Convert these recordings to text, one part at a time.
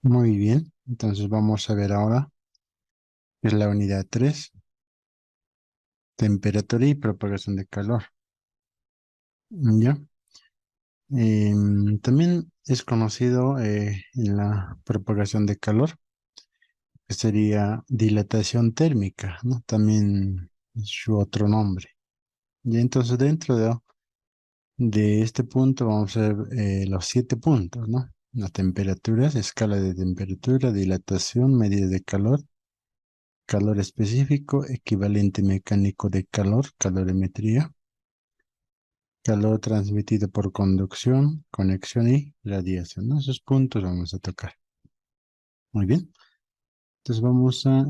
Muy bien, entonces vamos a ver ahora, es la unidad 3, temperatura y propagación de calor. ¿Ya? También es conocido en la propagación de calor, que sería dilatación térmica, ¿no? También es su otro nombre. Y entonces dentro de este punto vamos a ver los 7 puntos, ¿no? Las temperaturas, escala de temperatura, dilatación, medida de calor, calor específico, equivalente mecánico de calor, calorimetría, calor transmitido por conducción, conexión y radiación, ¿no? Esos puntos vamos a tocar. Muy bien. Entonces vamos a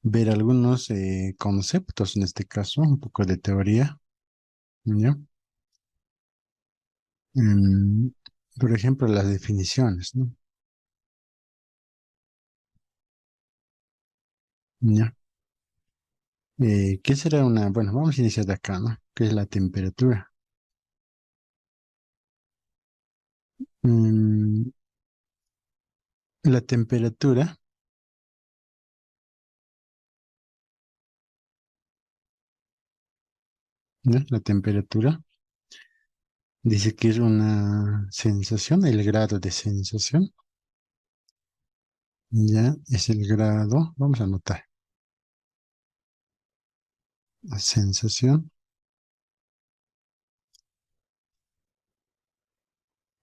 ver algunos conceptos, en este caso, un poco de teoría, ¿ya? Em, por ejemplo, las definiciones, ¿no? ¿Ya? ¿Qué será una? Bueno, vamos a iniciar de acá, ¿no? ¿Qué es la temperatura? Mm, la temperatura, ¿no? La temperatura dice que es una sensación, el grado de sensación, ya es el grado, vamos a anotar, la sensación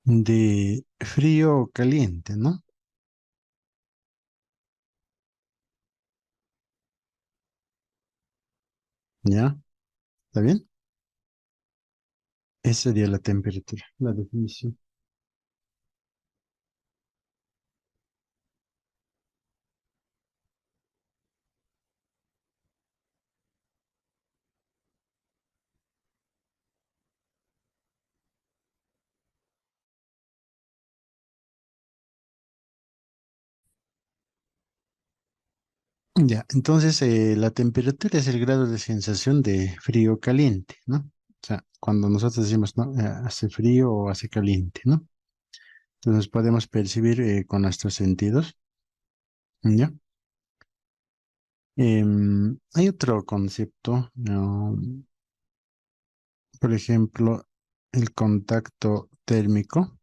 de frío o caliente, ¿no? ¿Ya? ¿Está bien? Esa sería la temperatura, la definición. Ya, entonces la temperatura es el grado de sensación de frío o caliente, ¿no? O sea, cuando nosotros decimos, ¿no? Hace frío o hace caliente, ¿no? Entonces podemos percibir con nuestros sentidos, ¿ya? Hay otro concepto, ¿no? Por ejemplo, el contacto térmico,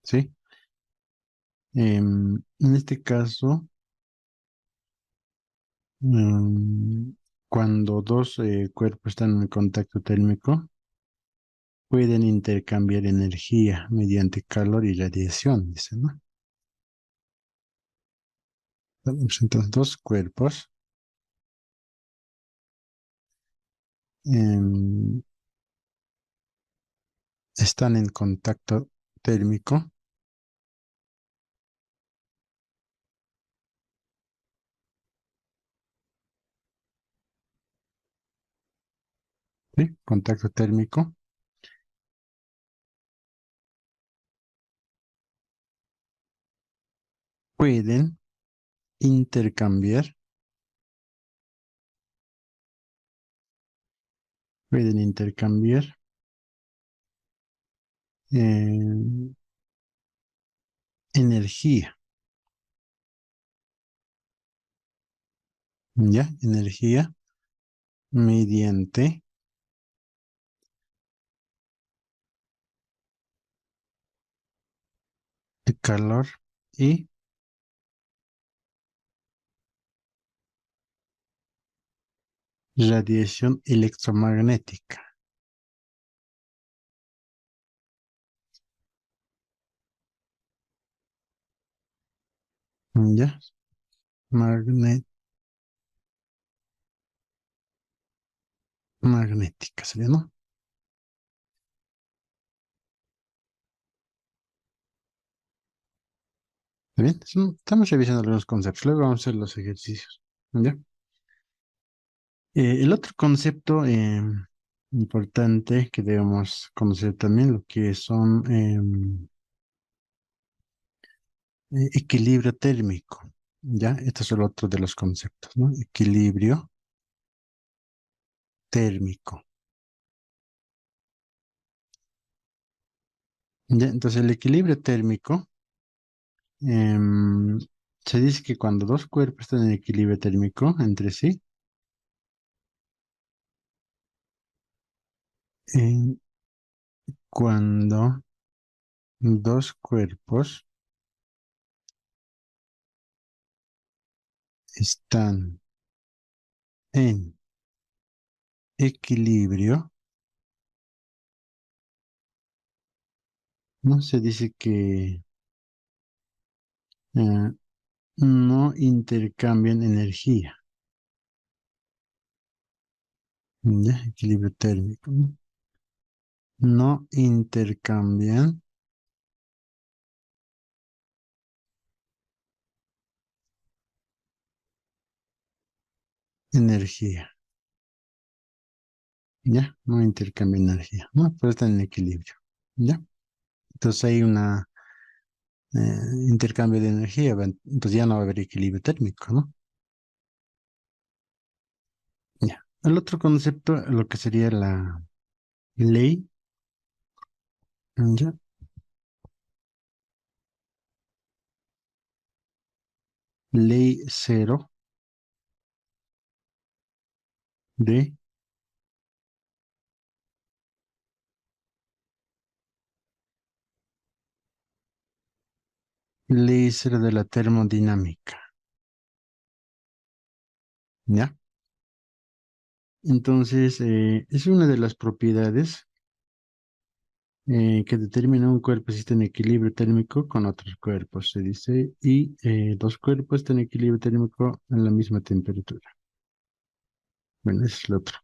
¿sí? En este caso, cuando dos cuerpos están en contacto térmico, pueden intercambiar energía mediante calor y radiación, dice, ¿no? Entonces, dos cuerpos em, están en contacto térmico, ¿sí? Contacto térmico, pueden intercambiar, pueden intercambiar em, energía, ¿ya? Energía mediante el calor y radiación electromagnética, ¿ya? Magne- magnética sería, ¿no? ¿Está bien? Estamos revisando algunos conceptos, luego vamos a hacer los ejercicios, ¿ya? El otro concepto importante que debemos conocer también, lo que son equilibrio térmico, ¿ya? Este es el otro de los conceptos, ¿no? Equilibrio térmico. Ya, entonces el equilibrio térmico, em, se dice que cuando dos cuerpos están en equilibrio térmico entre sí, eh, cuando dos cuerpos están en equilibrio, no se dice que eh, no intercambian energía. Ya, equilibrio térmico, ¿no? No intercambian energía. Ya, no intercambian energía, ¿no? Pero están en equilibrio. Ya. Entonces hay una intercambio de energía, entonces ya no va a haber equilibrio térmico, ¿no? Ya. El otro concepto, lo que sería la ley, ya, ley cero de ley cero de la termodinámica, ¿ya? Entonces, es una de las propiedades que determina un cuerpo si está en equilibrio térmico con otros cuerpos, se dice, y dos cuerpos están en equilibrio térmico a la misma temperatura. Bueno, ese es lo otro.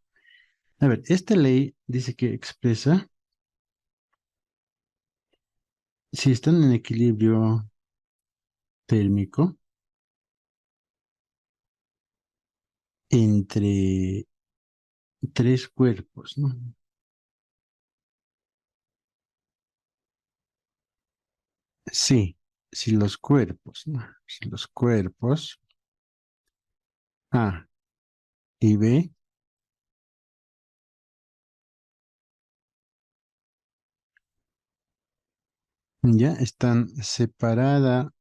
A ver, esta ley dice que expresa si están en equilibrio térmico entre tres cuerpos, ¿no? Sí, si los cuerpos, ¿no? Si los cuerpos A y B ya están separadamente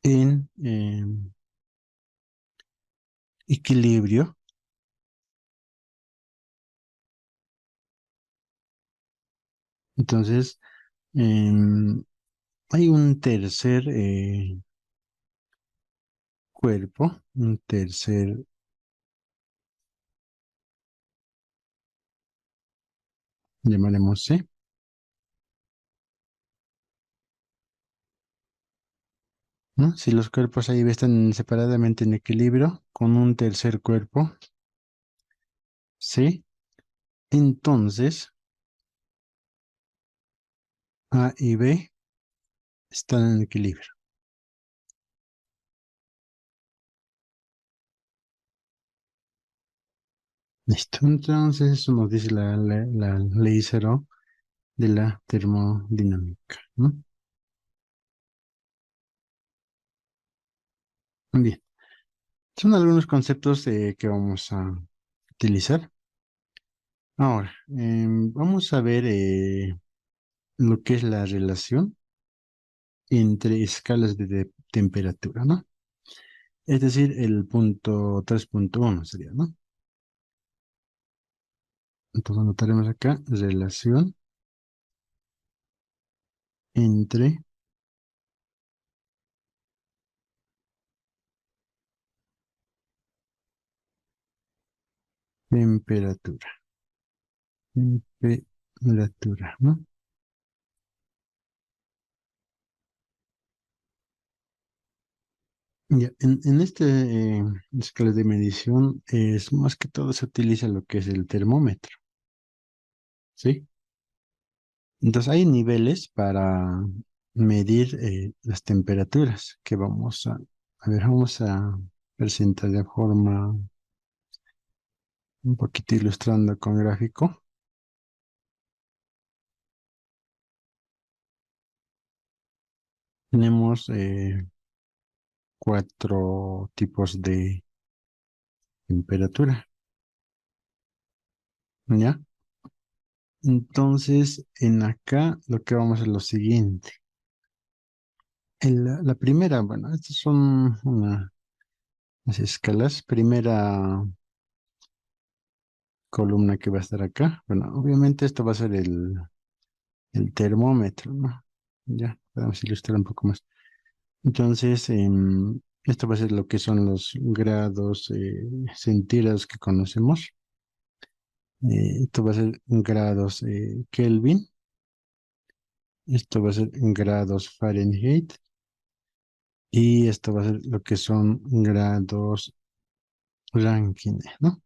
en equilibrio, entonces hay un tercer cuerpo, un tercer, llamaremos C, ¿no? Si los cuerpos ahí están separadamente en equilibrio con un tercer cuerpo, C, entonces A y B están en equilibrio. Listo. Entonces, eso nos dice la ley cero de la termodinámica, ¿no? Bien. Son algunos conceptos que vamos a utilizar. Ahora, vamos a ver lo que es la relación entre escalas de temperatura, ¿no? Es decir, el punto 3.1 sería, ¿no? Entonces anotaremos acá relación entre temperatura. Temperatura, ¿no? Ya, en este escala de medición es más que todo se utiliza lo que es el termómetro, ¿sí? Entonces hay niveles para medir las temperaturas que a ver, vamos a presentar de forma un poquito ilustrando con gráfico. Tenemos 4 tipos de temperatura, ¿ya? Entonces, en acá lo que vamos a hacer es lo siguiente. La primera, bueno, estas son unas escalas. Primera columna que va a estar acá. Bueno, obviamente esto va a ser el termómetro, ¿no? Ya, podemos ilustrar un poco más. Entonces, esto va a ser lo que son los grados centígrados que conocemos. Esto va a ser grados Kelvin. Esto va a ser grados Fahrenheit. Y esto va a ser lo que son grados Rankine, ¿no?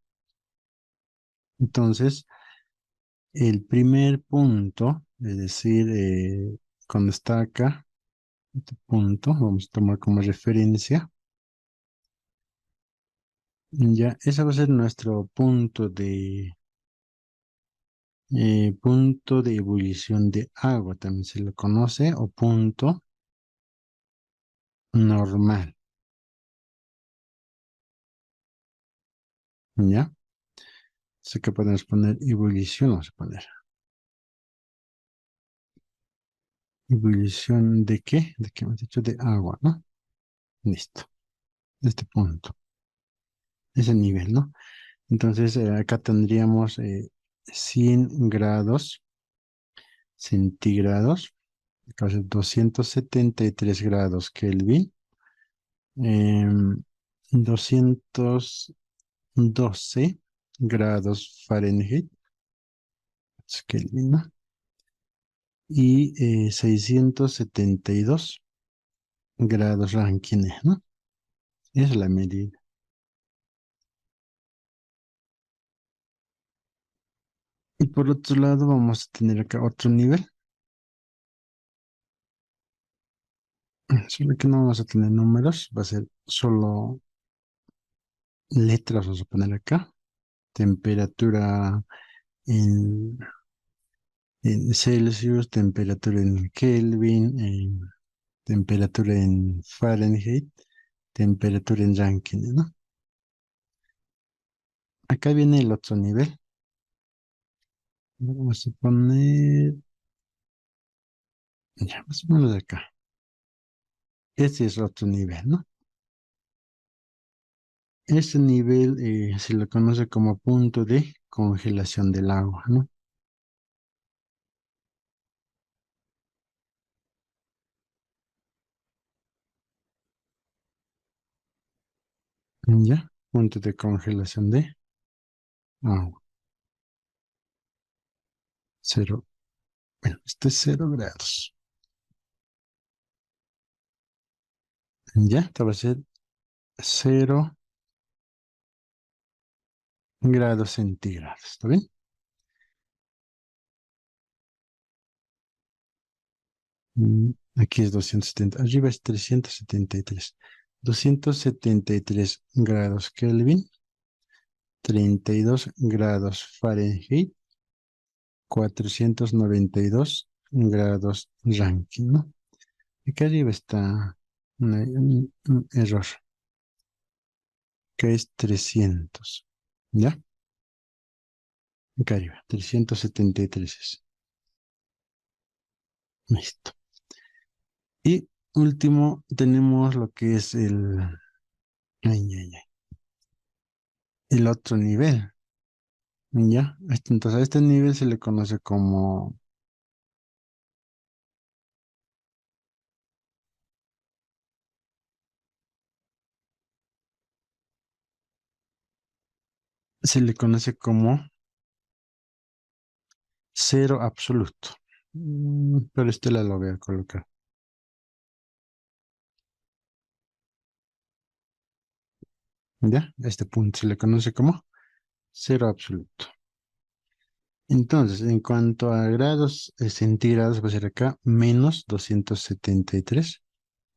Entonces, el primer punto, es decir, cuando está acá, este punto, vamos a tomar como referencia. Ya, ese va a ser nuestro punto de ebullición de agua, también se lo conoce, o punto normal, ¿ya? Así que podemos poner ebullición, vamos a poner. ¿Ebullición de qué? ¿De qué hemos dicho? De agua, ¿no? Listo, este punto, ese nivel, ¿no? Entonces, acá tendríamos 100 grados centígrados, acá va a ser 273 grados Kelvin, em, 212 grados Fahrenheit, es Kelvin, ¿no? Y 672 grados Rankine, ¿no? Esa es la medida. Y por otro lado vamos a tener acá otro nivel, solo que no vamos a tener números, va a ser solo letras, vamos a poner acá. Temperatura en, en Celsius, temperatura en Kelvin, temperatura en Fahrenheit, temperatura en Rankine, ¿no? Acá viene el otro nivel. Vamos a poner, ya, más o menos acá. Este es otro nivel, ¿no? Este nivel se lo conoce como punto de congelación del agua, ¿no? Ya, punto de congelación de agua. Cero, bueno, este es 0 grados. Ya, esto va a ser 0 grados centígrados, ¿está bien? Aquí es 270, arriba es 373. 273 grados Kelvin, 32 grados Fahrenheit, 492 grados Rankine, ¿no? Aquí arriba está un error, que es 300, ¿ya? Acá arriba, 373 es. Listo. Y último, tenemos lo que es ay, ay, ay, el otro nivel, ¿ya? Entonces a este nivel se le conoce como, se le conoce como cero absoluto. Pero este la lo voy a colocar, ¿ya? Este punto se le conoce como cero absoluto. Entonces, en cuanto a grados centígrados, va a ser acá menos 273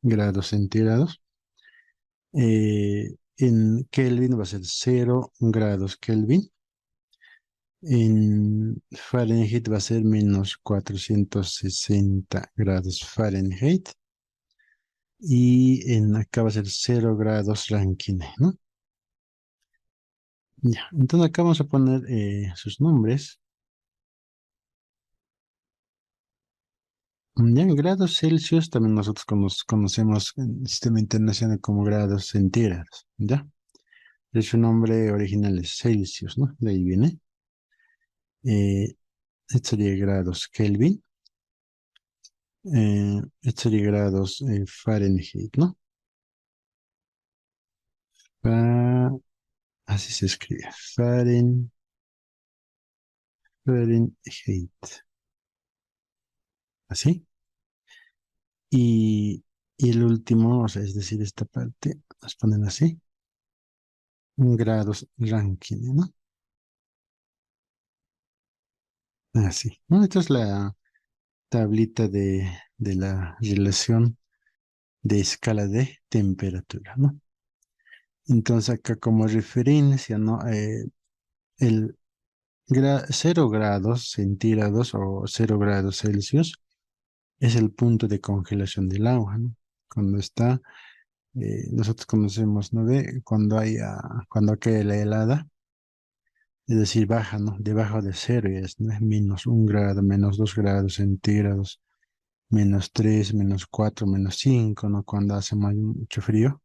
grados centígrados. En Kelvin va a ser 0 grados Kelvin. En Fahrenheit va a ser menos 460 grados Fahrenheit. y en acá va a ser 0 grados Rankine, ¿no? Ya, entonces acá vamos a poner sus nombres. Ya en grados Celsius también nosotros conocemos en el sistema internacional como grados centígrados, ¿ya? Su nombre original es Celsius, ¿no? De ahí viene. Este sería grados Kelvin. Este sería grados Fahrenheit, ¿no? Fa- Así se escribe. Fahrenheit. Así. Y, y el último, o sea, es decir, esta parte, nos ponen así. Grados Rankine, ¿no? Así. ¿No? Esta es la tablita de la relación de escala de temperatura, ¿no? Entonces acá como referencia, ¿no? El 0 grados centígrados o 0 grados Celsius es el punto de congelación del agua, ¿no? Cuando está, nosotros conocemos, ¿no? Cuando hay, cuando cae la helada, es decir, baja, ¿no? Debajo de cero, y es, ¿no? -1 grado, -2 grados centígrados, -3, -4, -5, ¿no? Cuando hace mucho frío,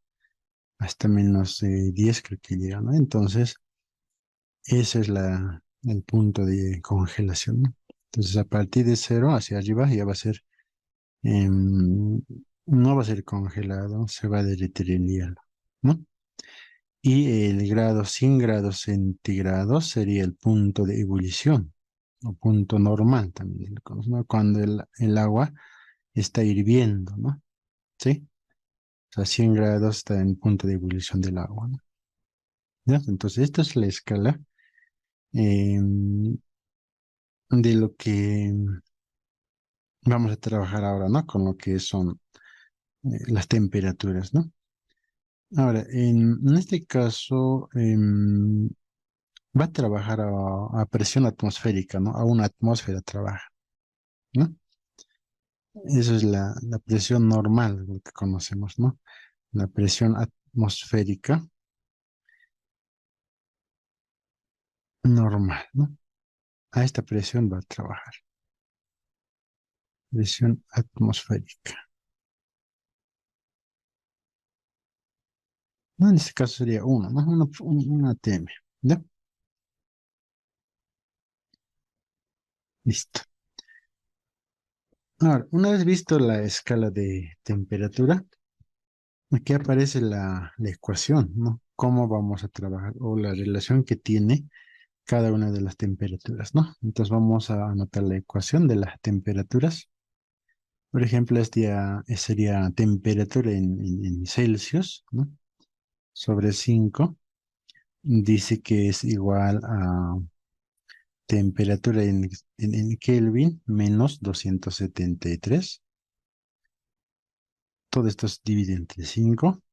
hasta -10 creo que llega, ¿no? Entonces, ese es el punto de congelación, ¿no? Entonces, a partir de cero hacia arriba ya va a ser, no va a ser congelado, se va a derretir el hielo, ¿no? Y el grado 100 grados centígrados sería el punto de ebullición, o punto normal también, ¿no? Cuando el agua está hirviendo, ¿no? ¿Sí? O sea, 100 grados está en el punto de ebullición del agua, ¿no? ¿Ya? Entonces, esta es la escala em, de lo que vamos a trabajar ahora, ¿no? Con lo que son las temperaturas, ¿no? Ahora, en este caso, va a trabajar a presión atmosférica, ¿no? A una atmósfera trabaja, ¿no? Esa es la presión normal, lo que conocemos, ¿no? La presión atmosférica normal, ¿no? A esta presión va a trabajar. Presión atmosférica. No, en este caso sería uno, ¿no? Una TM, ¿ya? Listo. Ahora, una vez visto la escala de temperatura, aquí aparece la ecuación, ¿no? Cómo vamos a trabajar o la relación que tiene cada una de las temperaturas, ¿no? Entonces vamos a anotar la ecuación de las temperaturas. Por ejemplo, sería temperatura en Celsius, ¿no? Sobre 5 dice que es igual a temperatura en Kelvin menos 273. Todo esto se divide entre 5.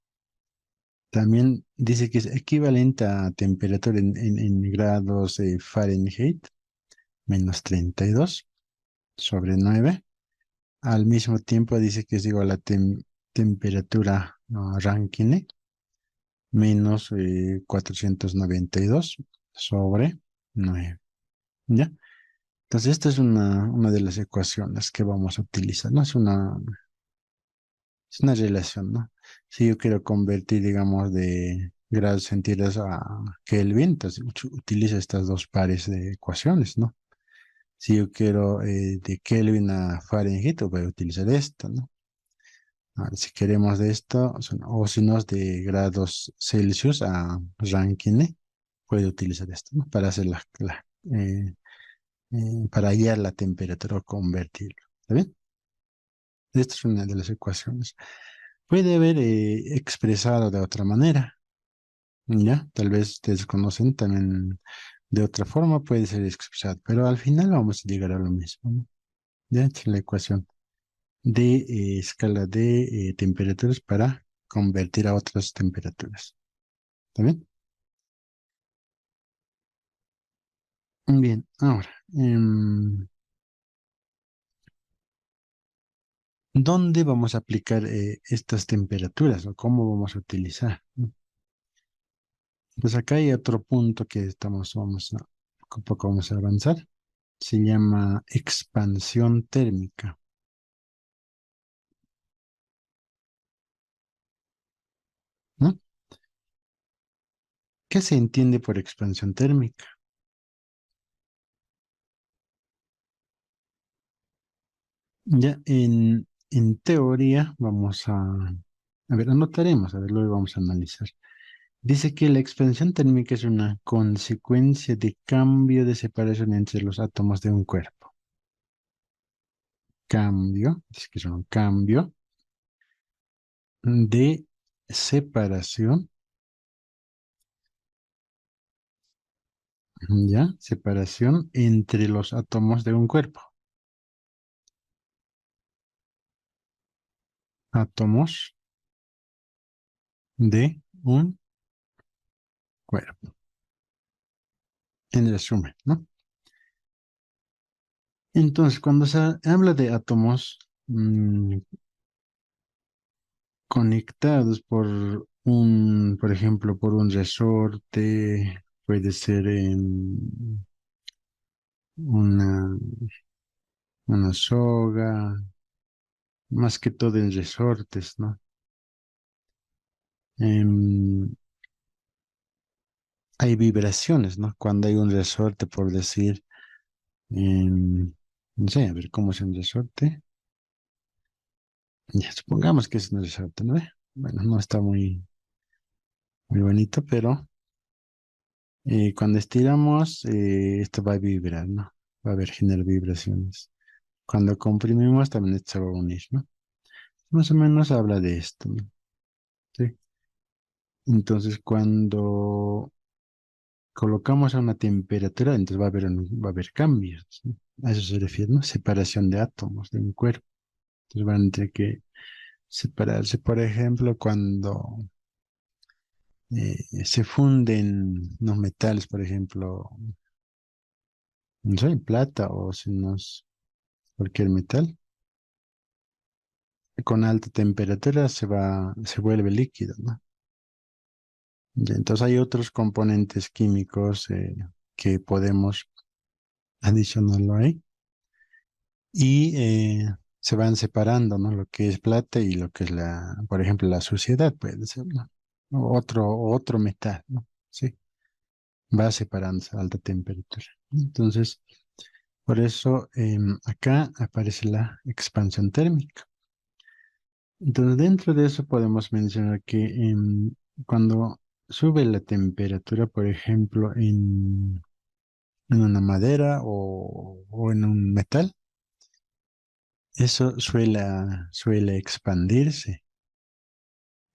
También dice que es equivalente a temperatura en grados Fahrenheit, -32 sobre 9. Al mismo tiempo dice que es igual a temperatura Rankine, -492 sobre 9. ¿Ya? Entonces, esta es una de las ecuaciones que vamos a utilizar, ¿no? Es una relación, ¿no? Si yo quiero convertir, digamos, de grados centígrados a Kelvin, entonces utilizo estas dos pares de ecuaciones, ¿no? Si yo quiero de Kelvin a Fahrenheit, voy a utilizar esto, ¿no? Ahora, si queremos de esto, o si no es de grados Celsius a Rankine, puedo utilizar esto, ¿no? Para hacer para hallar la temperatura o convertirlo. ¿Está bien? Esta es una de las ecuaciones. Puede haber expresado de otra manera, ¿ya? Tal vez ustedes conocen también de otra forma, puede ser expresado, pero al final vamos a llegar a lo mismo, ¿no? Ya, esta es la ecuación de escala de temperaturas para convertir a otras temperaturas. ¿Está bien? Bien, ahora, ¿Dónde vamos a aplicar estas temperaturas o cómo vamos a utilizar? ¿No? Pues acá hay otro punto que un poco vamos a avanzar. Se llama expansión térmica, ¿no? ¿Qué se entiende por expansión térmica? Ya en teoría a ver, anotaremos, a ver, luego vamos a analizar. Dice que la expansión térmica es una consecuencia de cambio de separación entre los átomos de un cuerpo. Dice que es un cambio de separación, ¿ya? Separación entre los átomos de un cuerpo. Átomos de un cuerpo. En resumen, ¿no? Entonces, cuando se habla de átomos conectados por ejemplo, por un resorte, puede ser en una, una soga, más que todo en resortes, ¿no? Em, Hay vibraciones, ¿no? Cuando hay un resorte, por decir, no sé, a ver cómo es un resorte. Ya, supongamos que es un resorte, ¿no? Bueno, no está muy bonito, pero cuando estiramos, esto va a vibrar, ¿no? Va a haber generar vibraciones. Cuando comprimimos, también esto se va a unir, ¿no? Más o menos habla de esto, ¿no? Sí. Entonces, cuando colocamos a una temperatura, entonces va a haber cambios, ¿no? A eso se refiere, ¿no? Separación de átomos de un cuerpo. Entonces van a tener que separarse, por ejemplo, cuando se funden los metales, por ejemplo, no sé, plata o si no es cualquier metal, con alta temperatura se vuelve líquido, ¿no? Y entonces hay otros componentes químicos que podemos adicionarlo ahí y se van separando, ¿no? Lo que es plata y lo que es por ejemplo, la suciedad puede ser, ¿no? O otro metal, ¿no? Sí, va separándose a alta temperatura. Entonces, por eso acá aparece la expansión térmica. Entonces, dentro de eso podemos mencionar que cuando sube la temperatura, por ejemplo, en una madera o en un metal, eso suele expandirse,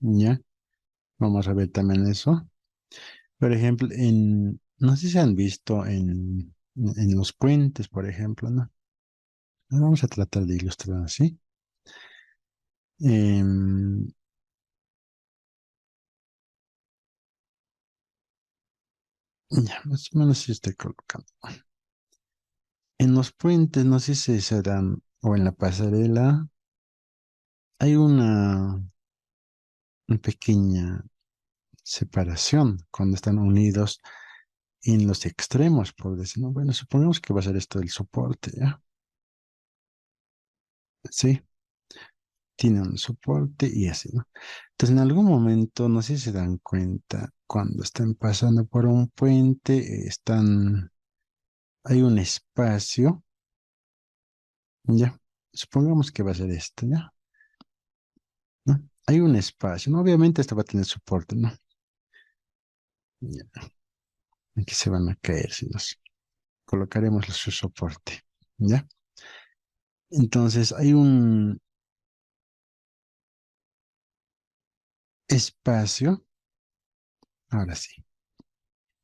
¿ya? Vamos a ver también eso. Por ejemplo, no sé si han visto en los puentes, por ejemplo, ¿no? Vamos a tratar de ilustrar así. Em, ya, más o menos sí estoy colocando. En los puentes, no sé si se dan, o en la pasarela, hay una pequeña separación cuando están unidos en los extremos, por decir, ¿no? Bueno, supongamos que va a ser esto el soporte, ¿ya? Sí, tiene un soporte y así, ¿no? Entonces, en algún momento, no sé si se dan cuenta, cuando están pasando por un puente, hay un espacio, ¿ya? Supongamos que va a ser esto, ¿ya? ¿No? Hay un espacio, ¿no? Obviamente esto va a tener soporte, ¿no? Ya, aquí se van a caer si los colocaremos su soporte, ¿ya? Entonces, hay un espacio, ahora sí,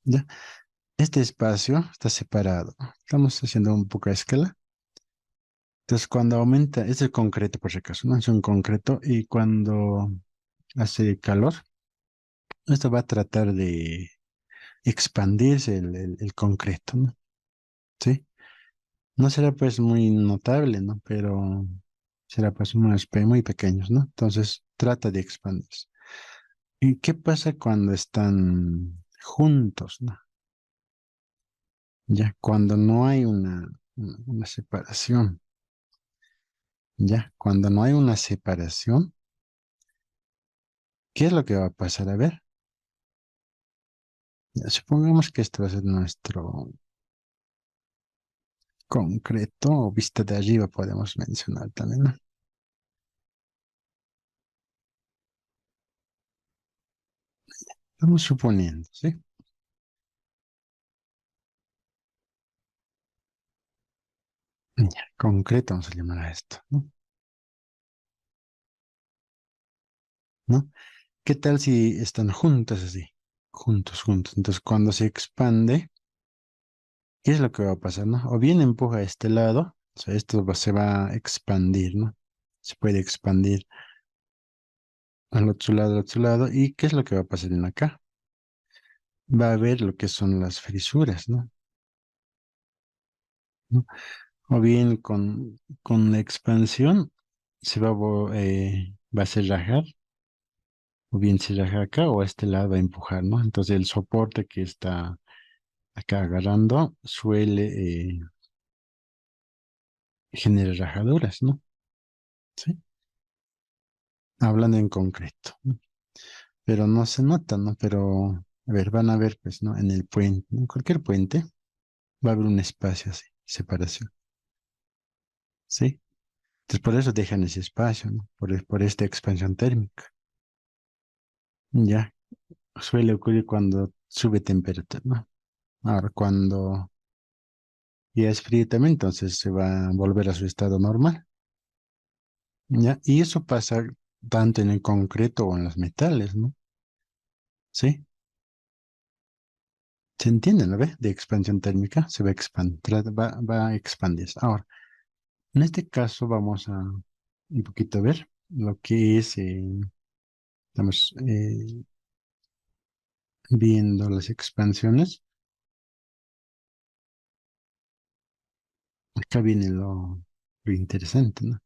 ¿ya? Este espacio está separado. Estamos haciendo un poco a escala. Entonces, cuando aumenta, es el concreto por si acaso, ¿no? Es un concreto y cuando hace calor, esto va a tratar de expandirse el concreto, ¿no? ¿Sí? No será pues muy notable, ¿no? Pero será pues unos muy pequeños, ¿no? Entonces trata de expandirse. ¿Y qué pasa cuando están juntos, ¿no? Ya, cuando no hay una separación, ya, cuando no hay una separación, ¿qué es lo que va a pasar? A ver, ya, supongamos que esto va a ser nuestro concreto o vista de arriba, podemos mencionar también, ¿no? Estamos suponiendo, ¿sí? Ya, concreto vamos a llamar a esto, ¿no? ¿No? ¿Qué tal si están juntos así? Juntos, juntos. Entonces, cuando se expande, ¿qué es lo que va a pasar, no? O bien empuja a este lado, o sea, se va a expandir, ¿no? Se puede expandir al otro lado. ¿Y qué es lo que va a pasar en acá? Va a haber lo que son las frisuras, ¿no? ¿No? O bien con la expansión se va a hacer rajar, o bien se raja acá o a este lado va a empujar, ¿no? Entonces el soporte que está acá agarrando suele generar rajaduras, ¿no? Sí, hablando en concreto, ¿no? Pero no se nota, ¿no? Pero, a ver, van a ver, pues, ¿no? En el puente, en cualquier puente va a haber un espacio así, separación, ¿sí? Entonces por eso dejan ese espacio, ¿no? Por esta expansión térmica. Ya, suele ocurrir cuando sube temperatura, ¿no? Ahora, cuando ya es frío también, entonces se va a volver a su estado normal. ¿Ya? Y eso pasa tanto en el concreto o en los metales, ¿no? ¿Sí? ¿Se entiende, no ve? De expansión térmica, se va a expandir, va a expandirse. Ahora, en este caso vamos a un poquito ver lo que es, estamos viendo las expansiones. Acá viene lo interesante, ¿no?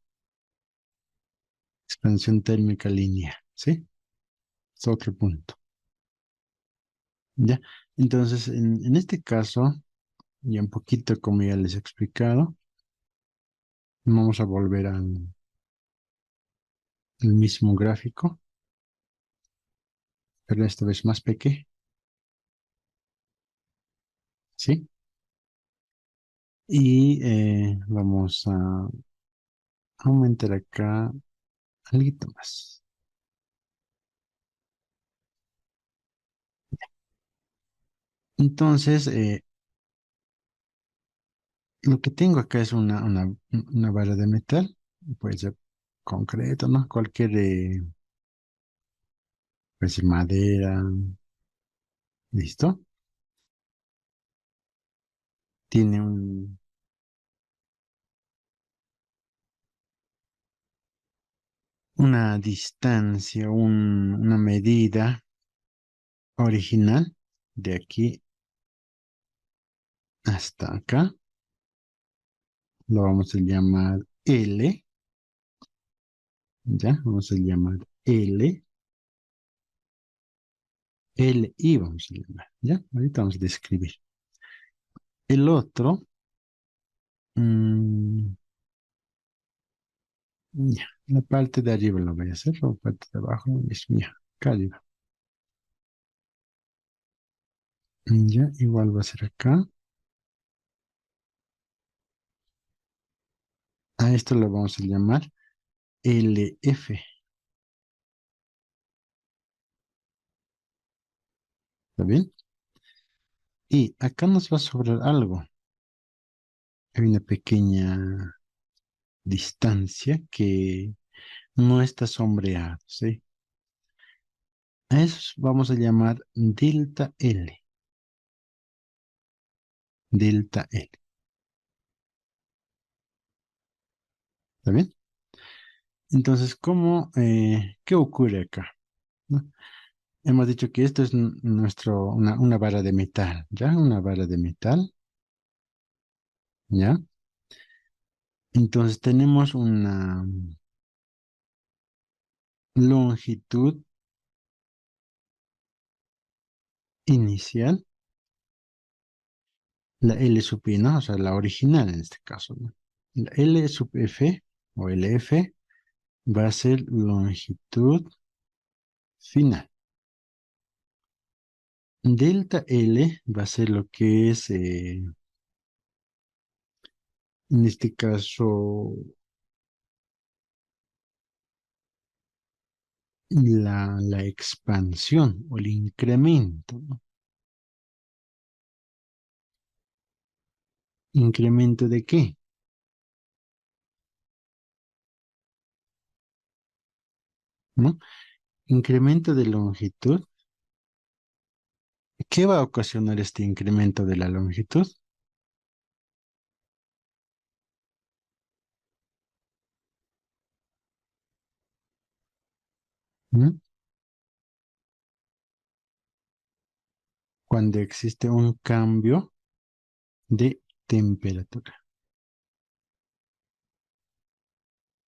Expansión térmica lineal, ¿sí? Es otro punto. ¿Ya? Entonces, en este caso, y un poquito como ya les he explicado, vamos a volver al mismo gráfico, pero esta vez más pequeño, ¿sí? Y vamos a aumentar acá algo más. Entonces, lo que tengo acá es una vara de metal, puede ser concreto, ¿no? Cualquier, puede ser madera, ¿listo? Tiene una distancia, una medida original de aquí hasta acá. Lo vamos a llamar L, ¿ya? Vamos a llamar LI vamos a llamar, ¿ya? Ahorita vamos a describir. El otro, mm, ya, la parte de arriba lo voy a hacer, la parte de abajo es mía, acá arriba. Ya, igual va a ser acá. A esto lo vamos a llamar LF, ¿está bien? Y acá nos va a sobrar algo. Hay una pequeña distancia que no está sombreada, ¿sí? A eso vamos a llamar delta L, delta L, ¿está bien? Entonces, ¿qué ocurre acá? ¿No? Hemos dicho que esto es una vara de metal, ¿ya? Una vara de metal, ¿ya? Entonces tenemos una longitud inicial, la L sub I, ¿no? O sea, la original en este caso, ¿no? La L sub F o LF va a ser longitud final. Delta L va a ser lo que es, en este caso, la expansión o el incremento, ¿no? ¿Incremento de qué? ¿No? Incremento de longitud. ¿Qué va a ocasionar este incremento de la longitud? ¿Mm? Cuando existe un cambio de temperatura.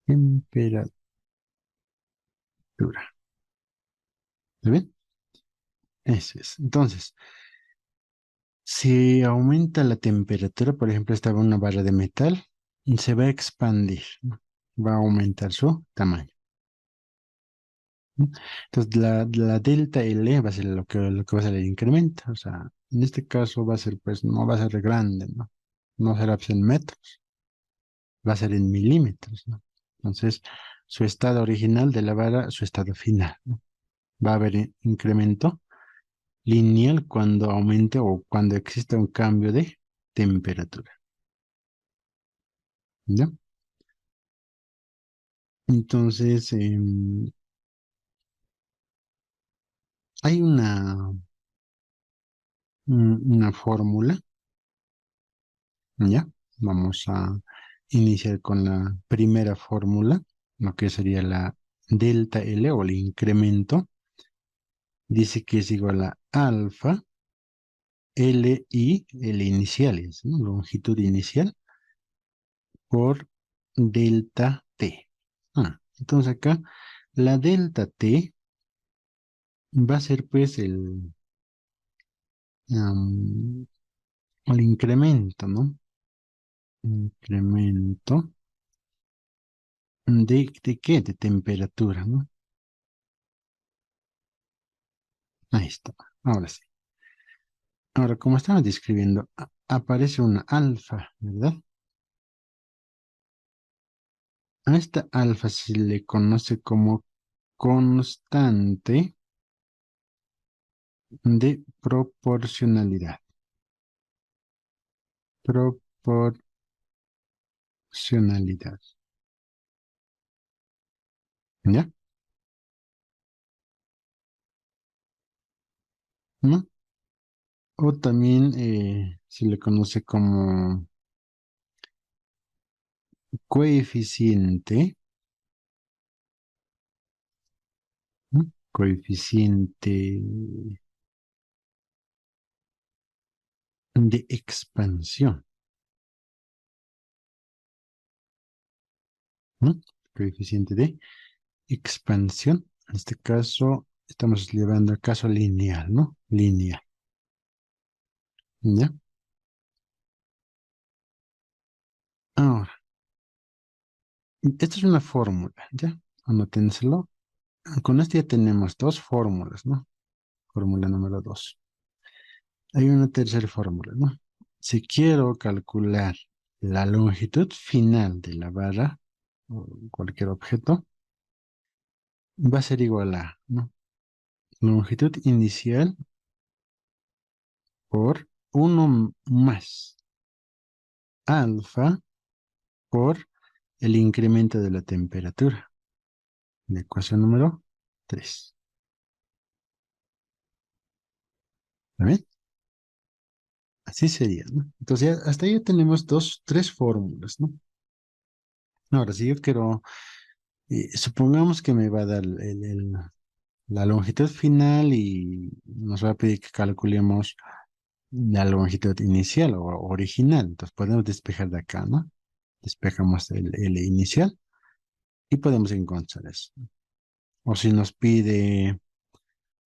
Temperatura. ¿Está bien? Eso es. Entonces, si aumenta la temperatura, por ejemplo, estaba una barra de metal, se va a expandir, ¿no? Va a aumentar su tamaño, ¿no? Entonces, la delta L va a ser lo que va a ser el incremento. O sea, en este caso va a ser, pues, no va a ser grande, ¿no? No será pues, en metros, va a ser en milímetros, ¿no? Entonces, su estado original de la vara, su estado final, ¿no? Va a haber incremento lineal cuando aumente o cuando exista un cambio de temperatura, ¿ya? Entonces, hay una fórmula, ¿ya? Vamos a iniciar con la primera fórmula, lo que sería la delta L o el incremento. Dice que es igual a alfa LI, L iniciales, ¿no? Longitud inicial por delta T. Entonces acá la delta T va a ser pues am, el incremento, ¿no? Incremento ¿de qué? De temperatura, ¿no? Ahí está. Ahora sí. Ahora, como estaba describiendo, aparece una alfa, ¿verdad? A esta alfa se le conoce como constante de proporcionalidad. Proporcionalidad. ¿Ya? ¿No? O también se le conoce como coeficiente, ¿no? Coeficiente de expansión, ¿no? Coeficiente de expansión. En este caso, estamos llevando a caso lineal, ¿no? Lineal. ¿Ya? Ahora, esta es una fórmula, ¿ya? Anótenselo. Con esto ya tenemos dos fórmulas, ¿no? Fórmula número dos. Hay una tercera fórmula, ¿no? Si quiero calcular la longitud final de la barra o cualquier objeto, va a ser igual a, ¿no? Longitud inicial por uno más alfa por el incremento de la temperatura. La ecuación número 3. ¿Está bien? Así sería, ¿no? Entonces, hasta ahí ya tenemos tres fórmulas, ¿no? Ahora, si yo quiero, supongamos que me va a dar la longitud final y nos va a pedir que calculemos la longitud inicial o original. Entonces, podemos despejar de acá, ¿no? despejamos el L inicial y podemos encontrar eso. O si nos pide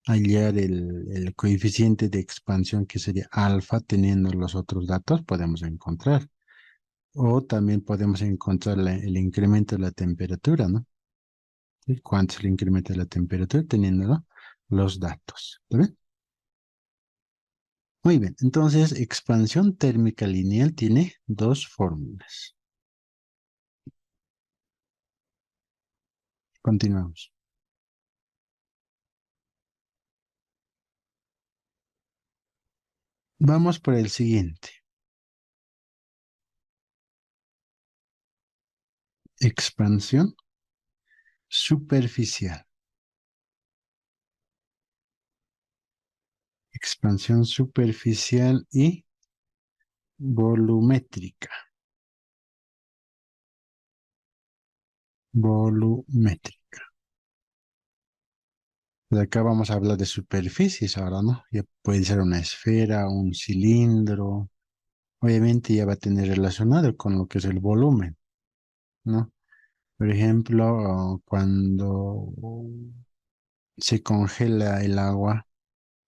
hallar el coeficiente de expansión que sería alfa teniendo los otros datos, podemos encontrar. O también podemos encontrar el incremento de la temperatura, ¿no? ¿Sí? ¿Cuánto es el incremento de la temperatura teniendo, ¿no?, los datos? ¿Está bien? Muy bien, entonces expansión térmica lineal tiene dos fórmulas. Continuamos. Vamos por el siguiente. Expansión superficial. Expansión superficial y volumétrica. Volumétrica. De acá vamos a hablar de superficies ahora, ¿no? Ya puede ser una esfera, un cilindro. Obviamente ya va a tener relacionado con lo que es el volumen, ¿no? Por ejemplo, cuando se congela el agua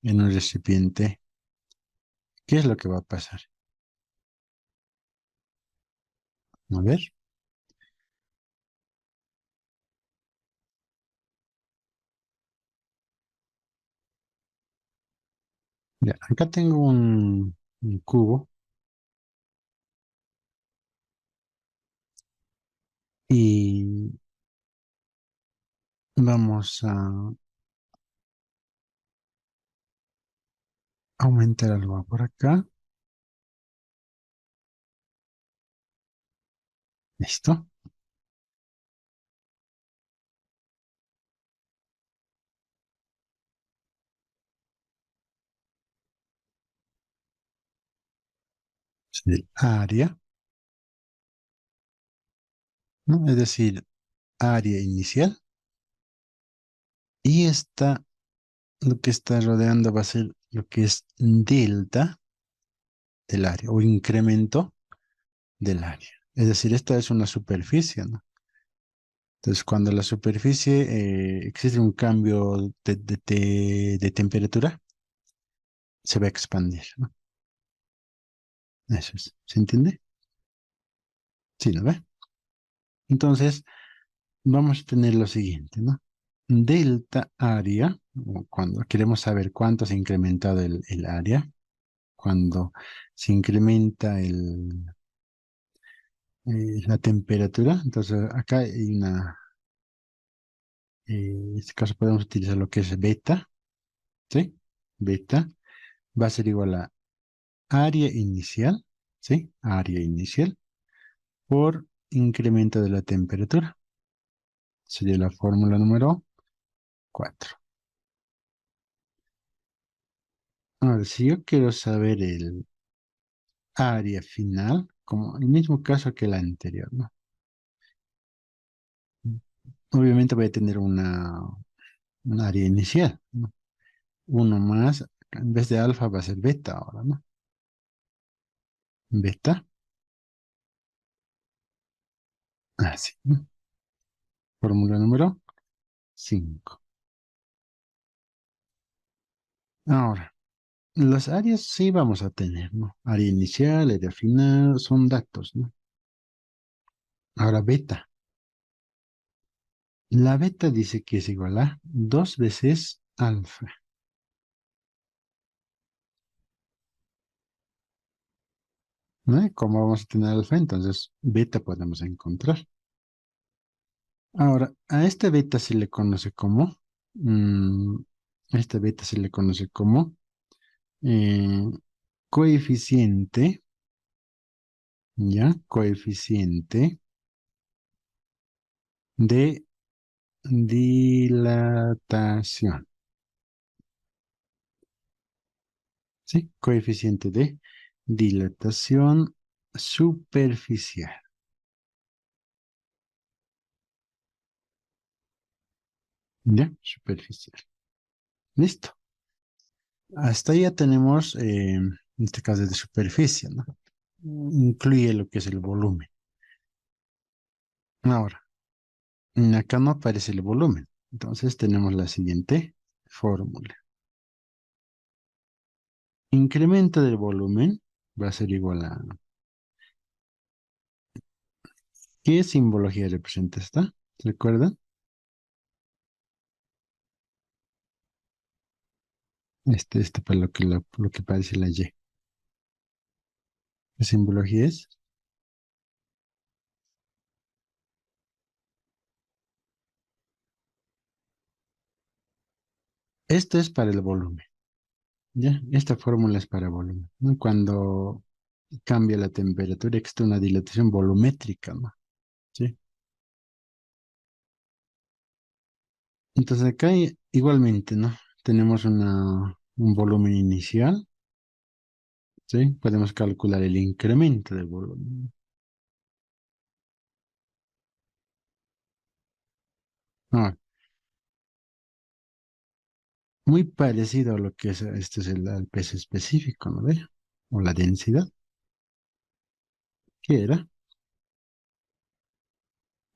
en un recipiente, ¿qué es lo que va a pasar? A ver, ya, acá tengo un cubo y vamos a aumentar algo por acá. ¿Listo? Es el área, ¿no? Es decir, área inicial. Y esta, lo que está rodeando va a ser lo que es delta del área o incremento del área. Es decir, esta es una superficie, ¿no? Entonces, cuando la superficie existe un cambio de temperatura, se va a expandir, ¿no? Eso es. ¿Se entiende? Sí, ¿no ve? Entonces, vamos a tener lo siguiente, ¿no? Delta área, o cuando queremos saber cuánto se ha incrementado el área, cuando se incrementa la temperatura, entonces acá hay en este caso podemos utilizar lo que es beta, ¿sí? Beta va a ser igual a área inicial, ¿sí? Área inicial por incremento de la temperatura. Sería la fórmula número 4. Ahora, si yo quiero saber el área final, como el mismo caso que la anterior, ¿no? Obviamente voy a tener un área inicial, ¿no? Uno más, en vez de alfa va a ser beta ahora, ¿no? Beta, así, ¿no? Fórmula número 5. Ahora, las áreas sí vamos a tener, ¿no? Área inicial, área final, son datos, ¿no? Ahora beta. La beta dice que es igual a 2 veces alfa, ¿no? ¿Cómo vamos a tener alfa? Entonces, beta podemos encontrar. Ahora, a este beta se le conoce como, mm, a este beta se le conoce como eh, coeficiente, ¿ya? Coeficiente de dilatación, ¿sí? Coeficiente de dilatación superficial, ¿ya? Superficial. Listo. Hasta ahí ya tenemos, en este caso de superficie, ¿no? Incluye lo que es el volumen. Ahora, acá no aparece el volumen. Entonces tenemos la siguiente fórmula. Incremento del volumen va a ser igual a... ¿Qué simbología representa esta? ¿Recuerdan? Este para lo que parece la Y. ¿Qué simbología es? Esto es para el volumen. ¿Ya? Esta fórmula es para volumen, ¿no? Cuando cambia la temperatura, existe una dilatación volumétrica, ¿no? ¿Sí? Entonces acá igualmente, ¿no? Tenemos un volumen inicial, ¿sí? Podemos calcular el incremento del volumen. Ah, muy parecido a lo que es, este es el peso específico, ¿no ve? O la densidad, ¿qué era?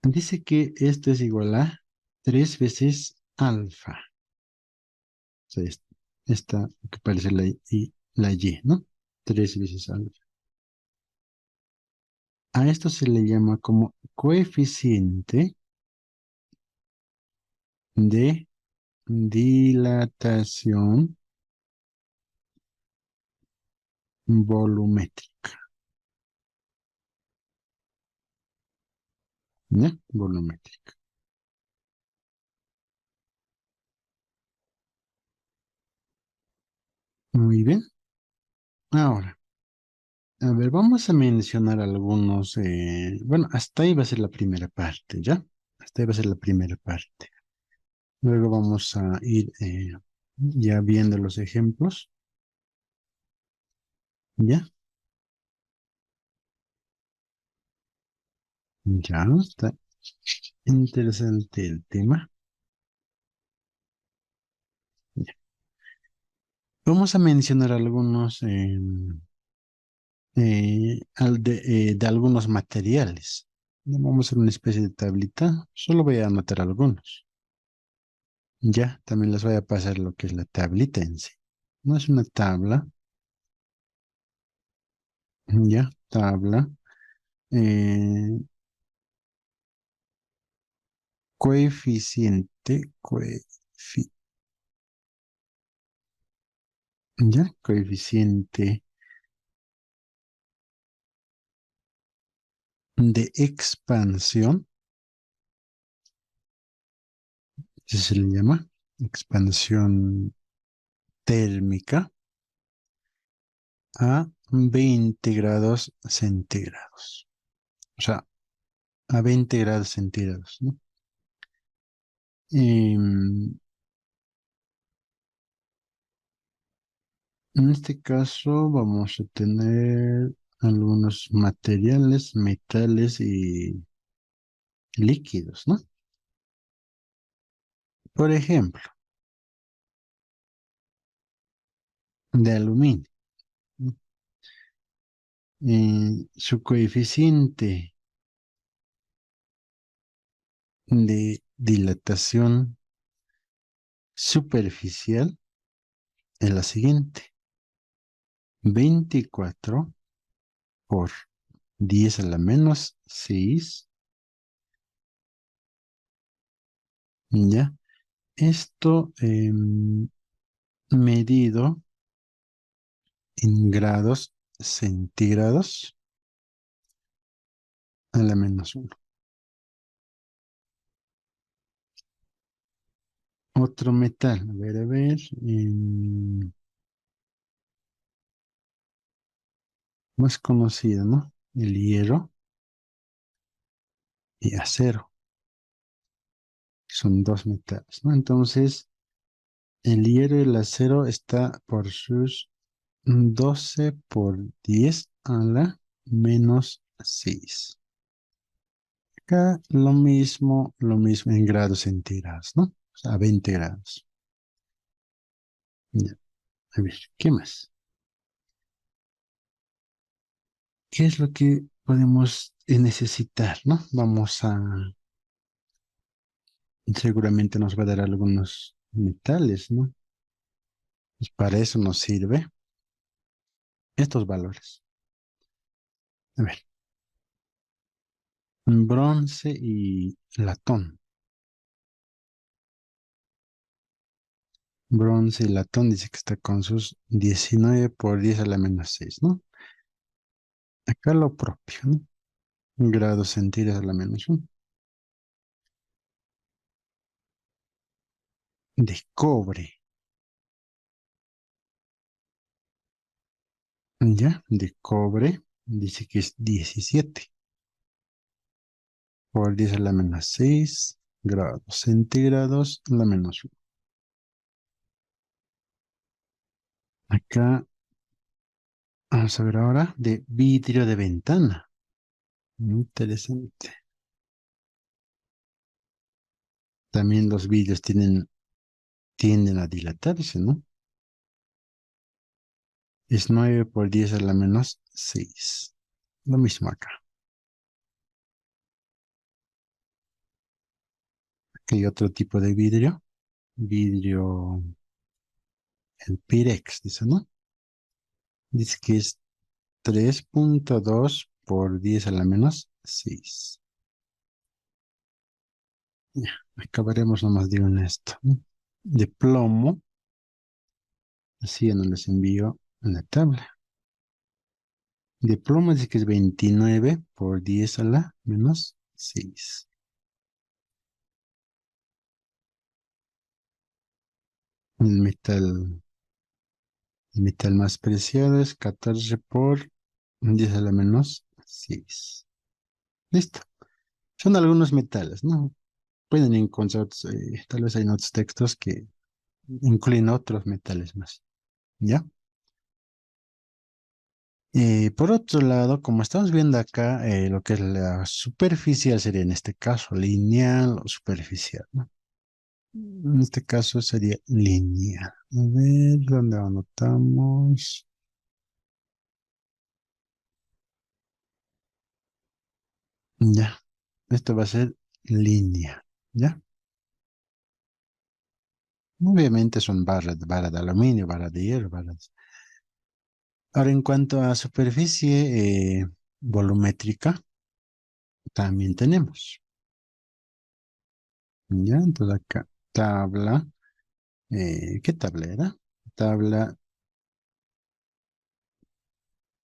Dice que esto es igual a 3 veces alfa. O sea, esta que parece la Y, ¿no? 3 veces alfa. A esto se le llama como coeficiente de dilatación volumétrica. ¿Ya? Volumétrica. Muy bien. Ahora, a ver, vamos a mencionar algunos. Bueno, hasta ahí va a ser la primera parte, ¿ya? Hasta ahí va a ser la primera parte. Luego vamos a ir ya viendo los ejemplos. ¿Ya? Ya, está interesante el tema. Ya. Vamos a mencionar algunos de algunos materiales. Vamos a hacer una especie de tablita. Solo voy a anotar algunos. Ya, también les voy a pasar lo que es la tablita en sí. No es una tabla, ya, tabla. eh, coeficiente, ya, coeficiente de expansión, así se le llama, expansión térmica a 20 grados centígrados. O sea, a 20 grados centígrados, ¿no? En este caso vamos a tener algunos materiales, metales y líquidos, ¿no? Por ejemplo, de aluminio, ¿no? Su coeficiente de dilatación superficial es la siguiente: 24 por 10 a la menos 6, ¿ya? Esto medido en grados centígrados a la menos uno. Otro metal, a ver, más conocido, ¿no? El hierro y acero, son dos metales, ¿no? Entonces, el hierro y el acero está por sus 12 por 10 a la menos 6. Acá lo mismo en grados centígrados, ¿no? O sea, a 20 grados. Ya, a ver, ¿qué más? ¿Qué es lo que podemos necesitar, ¿no? Seguramente nos va a dar algunos metales, ¿no? Pues para eso nos sirve estos valores. A ver, bronce y latón. Bronce y latón dice que está con sus 19 por 10 a la menos 6, ¿no? Acá lo propio, ¿no? Grados centígrados a la menos 1. De cobre, ¿ya? De cobre dice que es 17 por 10 a la menos 6 grados centígrados a la menos 1. Acá, vamos a ver ahora, de vidrio de ventana. Interesante. También los vidrios tienden a dilatarse, ¿no? Es 9 por 10 a la menos 6. Lo mismo acá. Aquí hay otro tipo de vidrio. Vidrio, el Pirex, dice, ¿no? Dice que es 3.2 por 10 a la menos 6. Ya, acabaremos nomás de un esto, ¿no? De plomo, así ya no les envío en la tabla. De plomo dice que es 29 por 10 a la menos 6. El metal, el metal más preciado es 14 por 10 a la menos 6. Listo. Son algunos metales, ¿no? Pueden encontrar, tal vez hay en otros textos que incluyen otros metales más. ¿Ya? Por otro lado, como estamos viendo acá, lo que es la superficial sería en este caso lineal o superficial, ¿no? En este caso sería lineal. A ver, ¿dónde anotamos? Ya, esto va a ser línea, ¿ya? Obviamente son barras de aluminio, barras de hierro, barras. Ahora, en cuanto a superficie volumétrica, también tenemos, ¿ya? Entonces acá, tabla, ¿qué tabla era? Tabla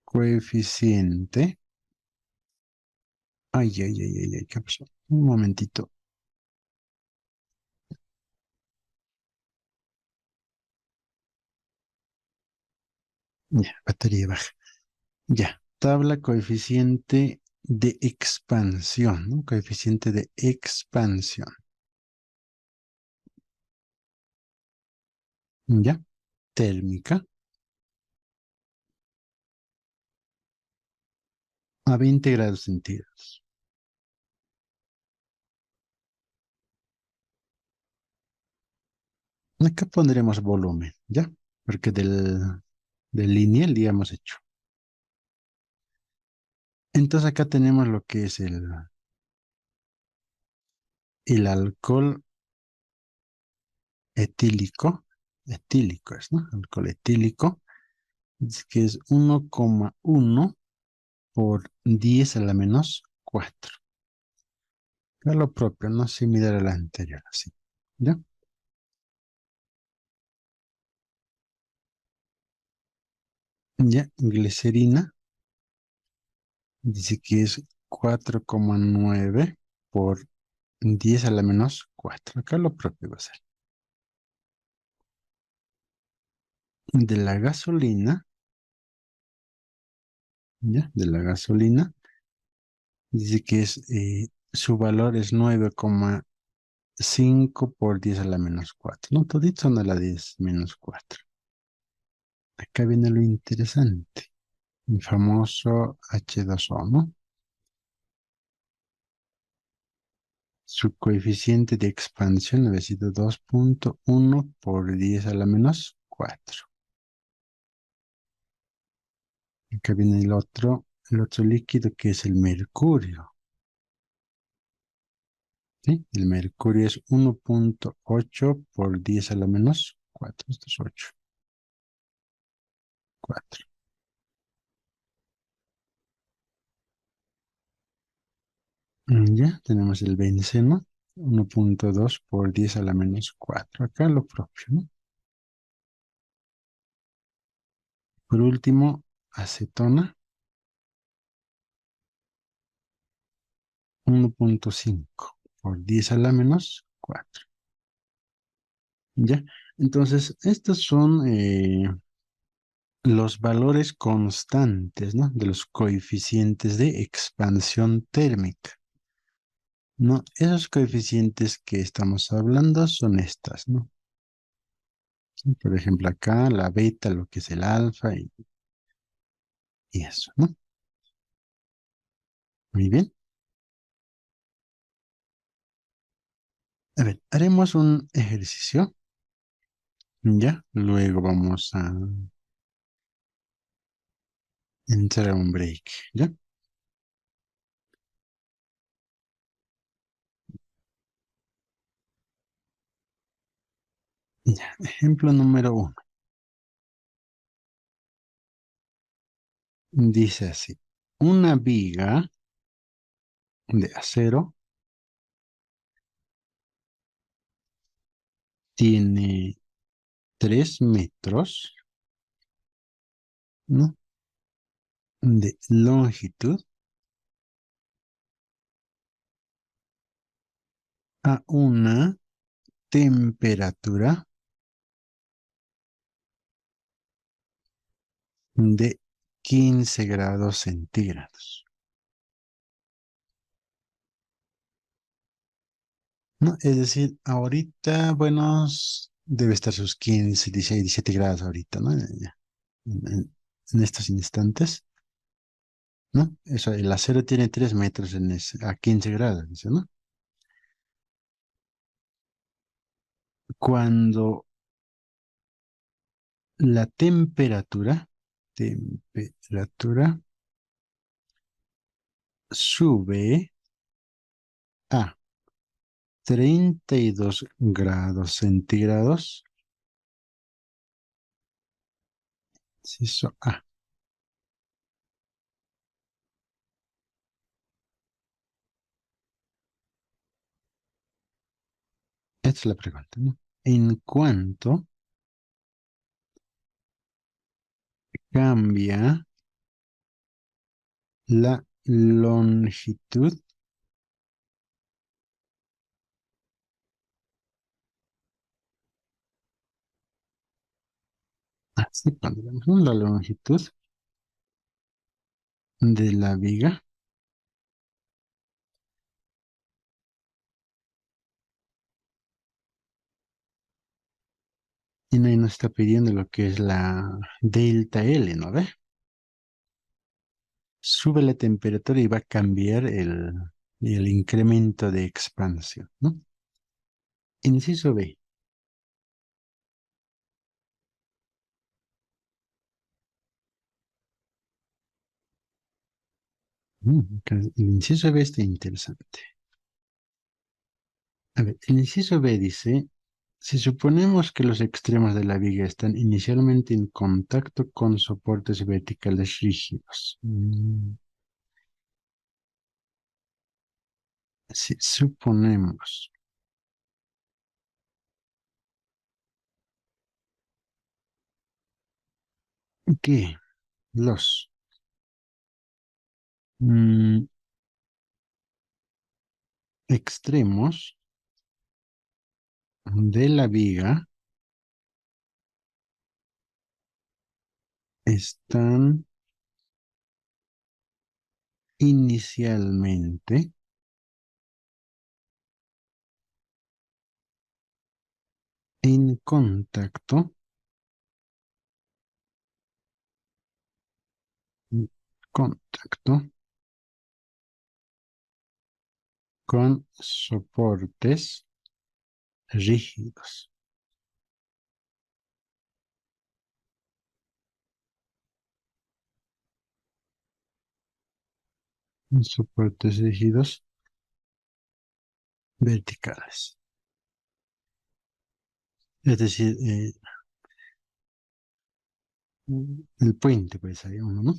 coeficiente. Ay, ay, ay, ay, ay, ¿qué pasó? Un momentito. Ya, batería baja. Ya, tabla coeficiente de expansión, ¿no? Coeficiente de expansión. Ya, térmica a 20 grados centígrados. Acá pondremos volumen, ¿ya? Porque del lineal ya hemos hecho. Entonces acá tenemos lo que es el alcohol etílico. Etílico es, ¿no? Alcohol etílico. Dice que es 1,1 por 10 a la menos 4. Es lo propio, no similar a la anterior, así. ¿Ya? Ya, glicerina dice que es 4,9 por 10 a la menos 4. Acá lo propio va a ser. De la gasolina, ¿ya? De la gasolina, dice que su valor es 9,5 por 10 a la menos 4. No, toditos son a la 10 menos 4. Acá viene lo interesante. El famoso H2O, ¿no? Su coeficiente de expansión había sido 2,1 por 10 a la menos 4. Acá viene el otro, el otro líquido que es el mercurio. ¿Sí? El mercurio es 1,8 por 10 a la menos 4. Esto es 8. 4. Ya tenemos el benceno. 1,2 por 10 a la menos 4. Acá lo propio, ¿no? Por último, acetona. 1,5 por 10 a la menos 4. ¿Ya? Entonces, estos son los valores constantes, ¿no? De los coeficientes de expansión térmica, ¿no? Esos coeficientes que estamos hablando son estas, ¿no? Por ejemplo, acá la beta, lo que es el alfa y eso, ¿no? Muy bien. A ver, haremos un ejercicio, ¿ya? Luego vamos a entrar a un break, ¿ya? Ya, ejemplo número uno. Dice así, una viga de acero tiene 3 metros, ¿no? De longitud a una temperatura de 15 grados centígrados, ¿no? Es decir, ahorita, bueno, debe estar sus 15, 16, 17 grados ahorita, ¿no? En estos instantes, ¿no? Eso, el acero tiene 3 metros a 15 grados, dice, ¿no? Cuando la temperatura sube a 32 grados centígrados, inciso A. Esta es la pregunta, ¿no? ¿En cuánto cambia la longitud? Así pondremos, ¿no? La longitud de la viga. Y ahí nos está pidiendo lo que es la delta L, ¿no ve? Sube la temperatura y va a cambiar el incremento de expansión, ¿no? Inciso B. El inciso B está interesante. A ver, el inciso B dice, si suponemos que los extremos de la viga están inicialmente en contacto con soportes verticales rígidos. Si suponemos que los mm, extremos de la viga están inicialmente en contacto con soportes rígidos. Soportes rígidos verticales. Es decir, el puente, pues hay uno, ¿no?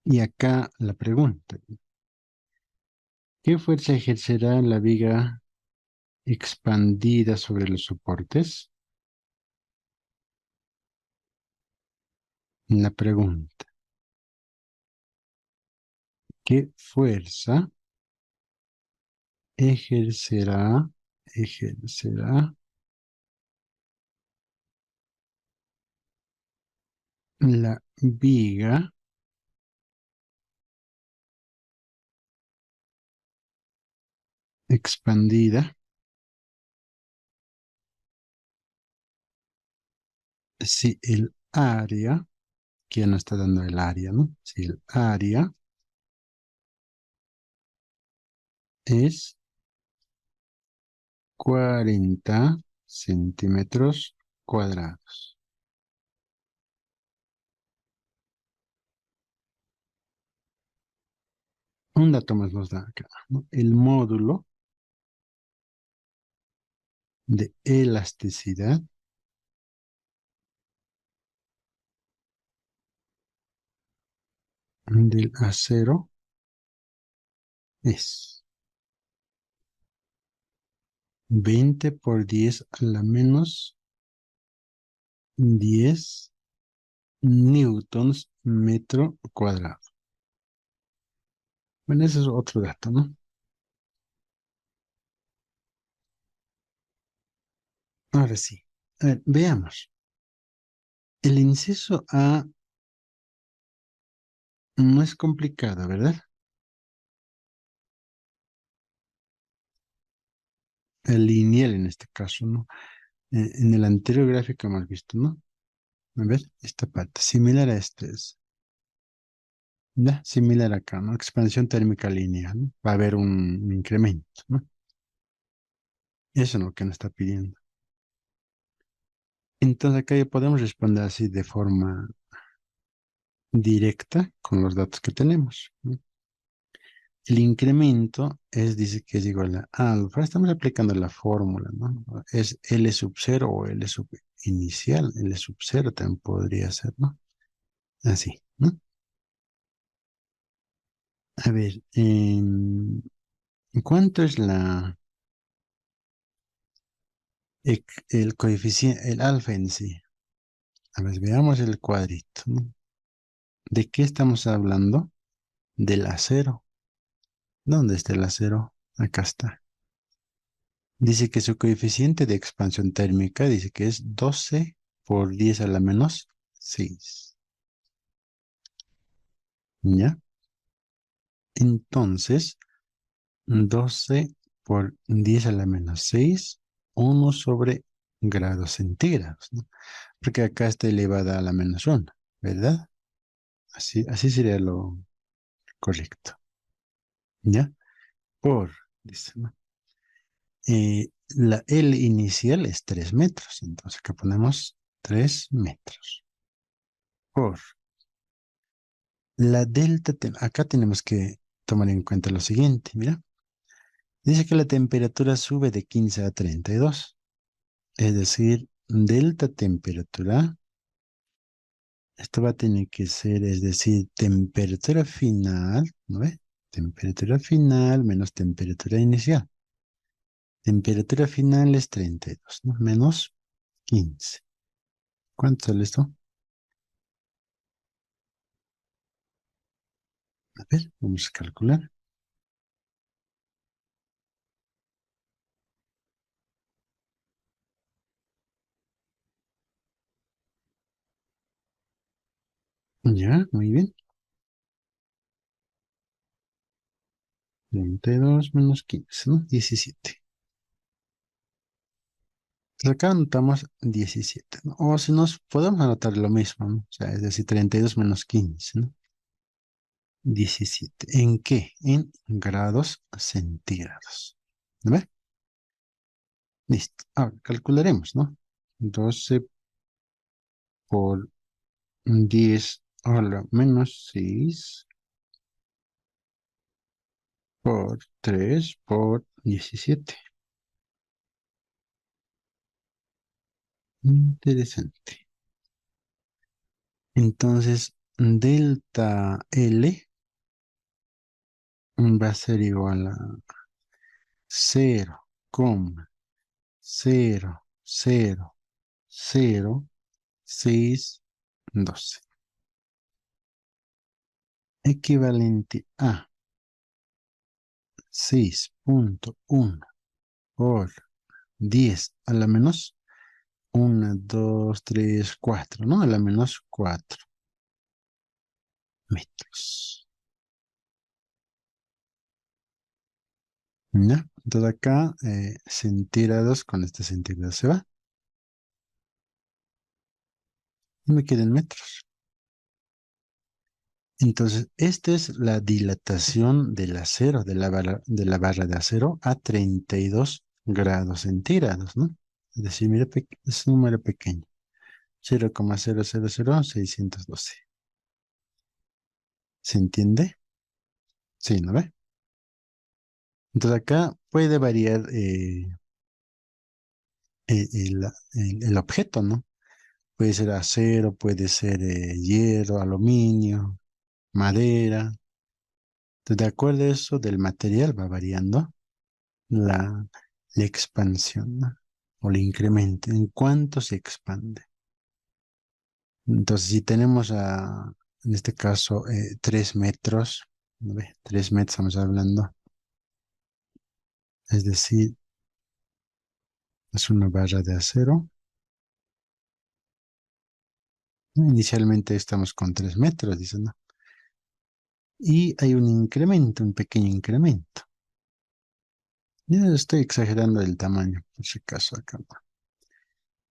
Y acá la pregunta, ¿qué fuerza ejercerá la viga expandida sobre los soportes? La pregunta, ¿qué fuerza ejercerá la viga expandida si el área, que ya no está dando el área, ¿no? Si el área es 40 centímetros cuadrados? Un dato más nos da acá, ¿no? El módulo de elasticidad del acero es 20 por 10 a la menos 10 newtons metro cuadrado. Bueno, ese es otro dato, ¿no? Ahora sí. A ver, veamos. El inciso A no es complicado, ¿verdad? El lineal en este caso, ¿no? En el anterior gráfico hemos visto, ¿no? A ver, esta parte, similar a este es. Ya, similar acá, ¿no? Expansión térmica lineal, ¿no? Va a haber un incremento, ¿no? Eso es lo que nos está pidiendo. Entonces acá ya podemos responder así de forma directa con los datos que tenemos, ¿no? El incremento es, dice que es igual a alfa. Estamos aplicando la fórmula, ¿no? Es L sub 0 o L sub inicial. L sub 0 también podría ser, ¿no? Así, ¿no? A ver, ¿cuánto es el coeficiente, el alfa en sí? A ver, veamos el cuadrito, ¿no? ¿De qué estamos hablando? Del acero. ¿Dónde está el acero? Acá está. Dice que su coeficiente de expansión térmica dice que es 12 por 10 a la menos 6. ¿Ya? Entonces, 12 por 10 a la menos 6, 1/grados centígrados, ¿no? Porque acá está elevada a la menos 1, ¿verdad? Así sería lo correcto. ¿Ya? Dice, ¿no? La L inicial es 3 metros, entonces acá ponemos 3 metros. Por la delta, acá tenemos que tomar en cuenta lo siguiente, mira. Dice que la temperatura sube de 15 a 32, es decir, delta temperatura, esto va a tener que ser, es decir, temperatura final, ¿no ve? Temperatura final menos temperatura inicial. Temperatura final es 32, ¿no? Menos 15. ¿Cuánto sale esto? A ver, vamos a calcular. Ya, muy bien. 32 menos 15, ¿no? 17. Pues acá anotamos 17, ¿no? O si nos podemos anotar lo mismo, ¿no? O sea, es decir, 32 menos 15, ¿no? 17. ¿En qué? En grados centígrados. ¿No ve? Listo. Ahora calcularemos, ¿no? 12 por 10 a la menos 6 por 3 por 17. Interesante. Entonces, delta L va a ser igual a 0,0000612, equivalente a 6,1 por 10 a la menos 1, 2, 3, 4, ¿no? A la menos 4 metros. ¿Ya? Entonces acá centígrados con este centígrado se va y me quedan metros. Entonces, esta es la dilatación del acero, de la barra de acero a 32 grados centígrados, ¿no? Es decir, mira, es un número pequeño, 0,000612. ¿Se entiende? Sí, ¿no ve? Entonces acá puede variar el objeto, ¿no? Puede ser acero, puede ser hierro, aluminio, madera. Entonces, de acuerdo a eso del material va variando la, la expansión, ¿no? O el incremento, en cuánto se expande. Entonces, si tenemos en este caso 3 metros, ¿no ve? 3 metros estamos hablando, es decir, es una barra de acero. Inicialmente estamos con 3 metros, dicen, ¿no? Y hay un incremento, un pequeño incremento. Ya estoy exagerando el tamaño, por si acaso acá.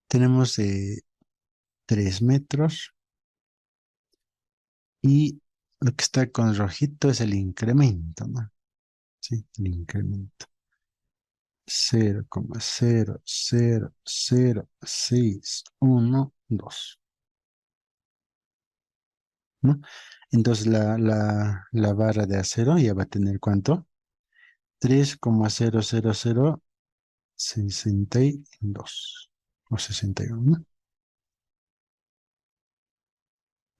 Tenemos 3 metros y lo que está con rojito es el incremento, ¿no? Sí, el incremento. 0,0000612, ¿no? Entonces la barra de acero ya va a tener ¿cuánto? 3,00062 o 61, ¿no?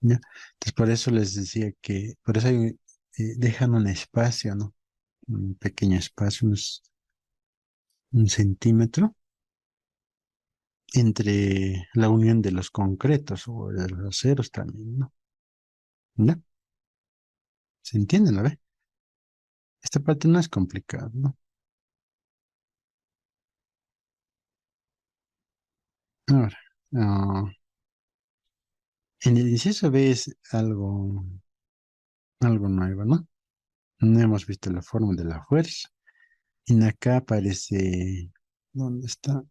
¿Ya? Entonces por eso les decía que, por eso dejan un espacio, ¿no? Un pequeño espacio, un centímetro entre la unión de los concretos o de los aceros también, ¿no? ¿Ya? ¿Se entiende, no ve? Esta parte no es complicada, ¿no? Ahora, ah, en el inciso B es algo nuevo, ¿no? No hemos visto la forma de la fuerza. Y acá aparece, ¿dónde está?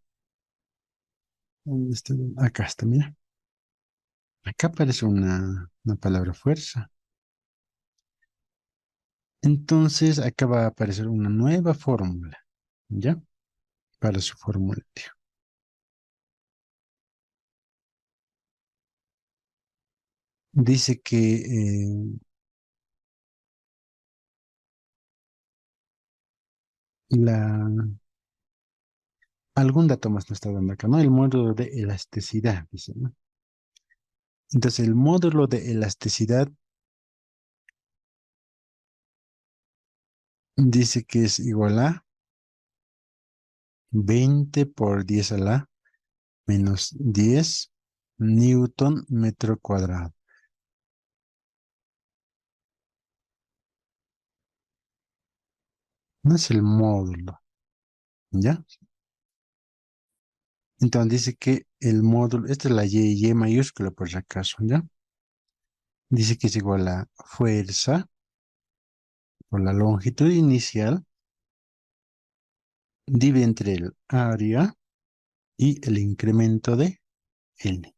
¿Dónde está? Acá está, mira. Acá aparece una palabra fuerza. Entonces, acá va a aparecer una nueva fórmula, ¿ya? Para su formulario. Dice que algún dato más nos está dando acá, ¿no? El módulo de elasticidad, dice, ¿no? Entonces, el módulo de elasticidad dice que es igual a 20 por 10 a la menos 10 newton metro cuadrado. No es el módulo, ¿ya? Entonces dice que el módulo, esta es la Y mayúscula por si acaso, ¿ya? Dice que es igual a fuerza por la longitud inicial divide entre el área y el incremento de N.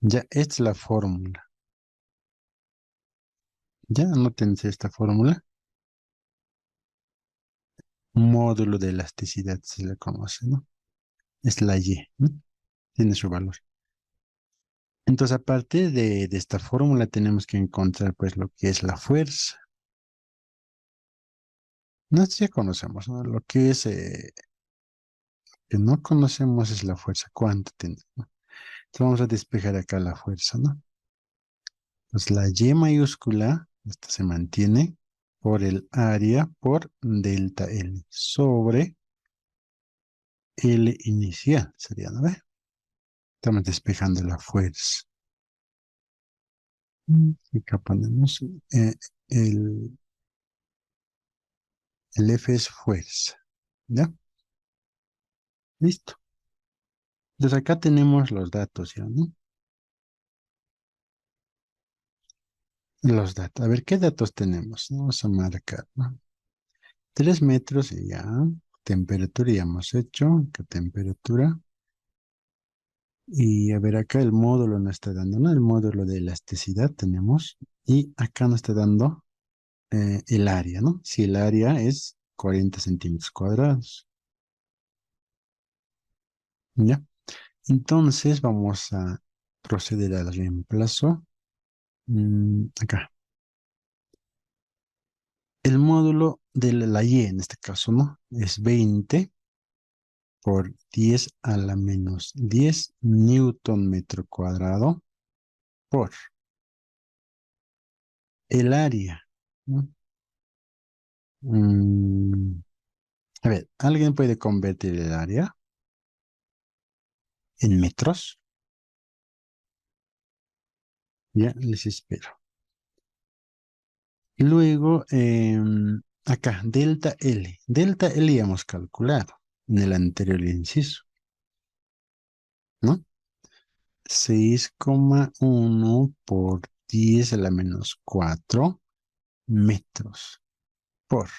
Ya, esta es la fórmula. Ya, anótense esta fórmula. Módulo de elasticidad se le conoce, ¿no? Es la Y, ¿no? Tiene su valor. Entonces, a partir de esta fórmula tenemos que encontrar, pues, lo que es la fuerza. No, esto ya conocemos, ¿no? Lo que no conocemos es la fuerza. ¿Cuánto tiene? ¿No? Entonces vamos a despejar acá la fuerza, ¿no? Pues la Y mayúscula, esta se mantiene por el área por delta L sobre L inicial, sería, ¿no ve? Estamos despejando la fuerza. Y acá ponemos el, el F es fuerza, ¿ya? Listo. Entonces acá tenemos los datos, ¿ya, no? Los datos. A ver, ¿qué datos tenemos? Vamos a marcar, ¿no? 3 metros y ya. Temperatura ya hemos hecho. ¿Qué temperatura? Y a ver, acá el módulo nos está dando, ¿no? El módulo de elasticidad tenemos. Y acá nos está dando el área, ¿no? Si el área es 40 centímetros cuadrados. ¿Ya? Entonces vamos a proceder al reemplazo. Acá. El módulo de la Y en este caso, ¿no? Es 20 por 10 a la menos 10 newton metro cuadrado por el área, ¿no? Mm, a ver, ¿alguien puede convertir el área en metros? Ya, les espero. Luego, acá, delta L. Delta L ya hemos calculado en el anterior inciso, ¿no? 6,1 por 10 a la menos 4 metros por.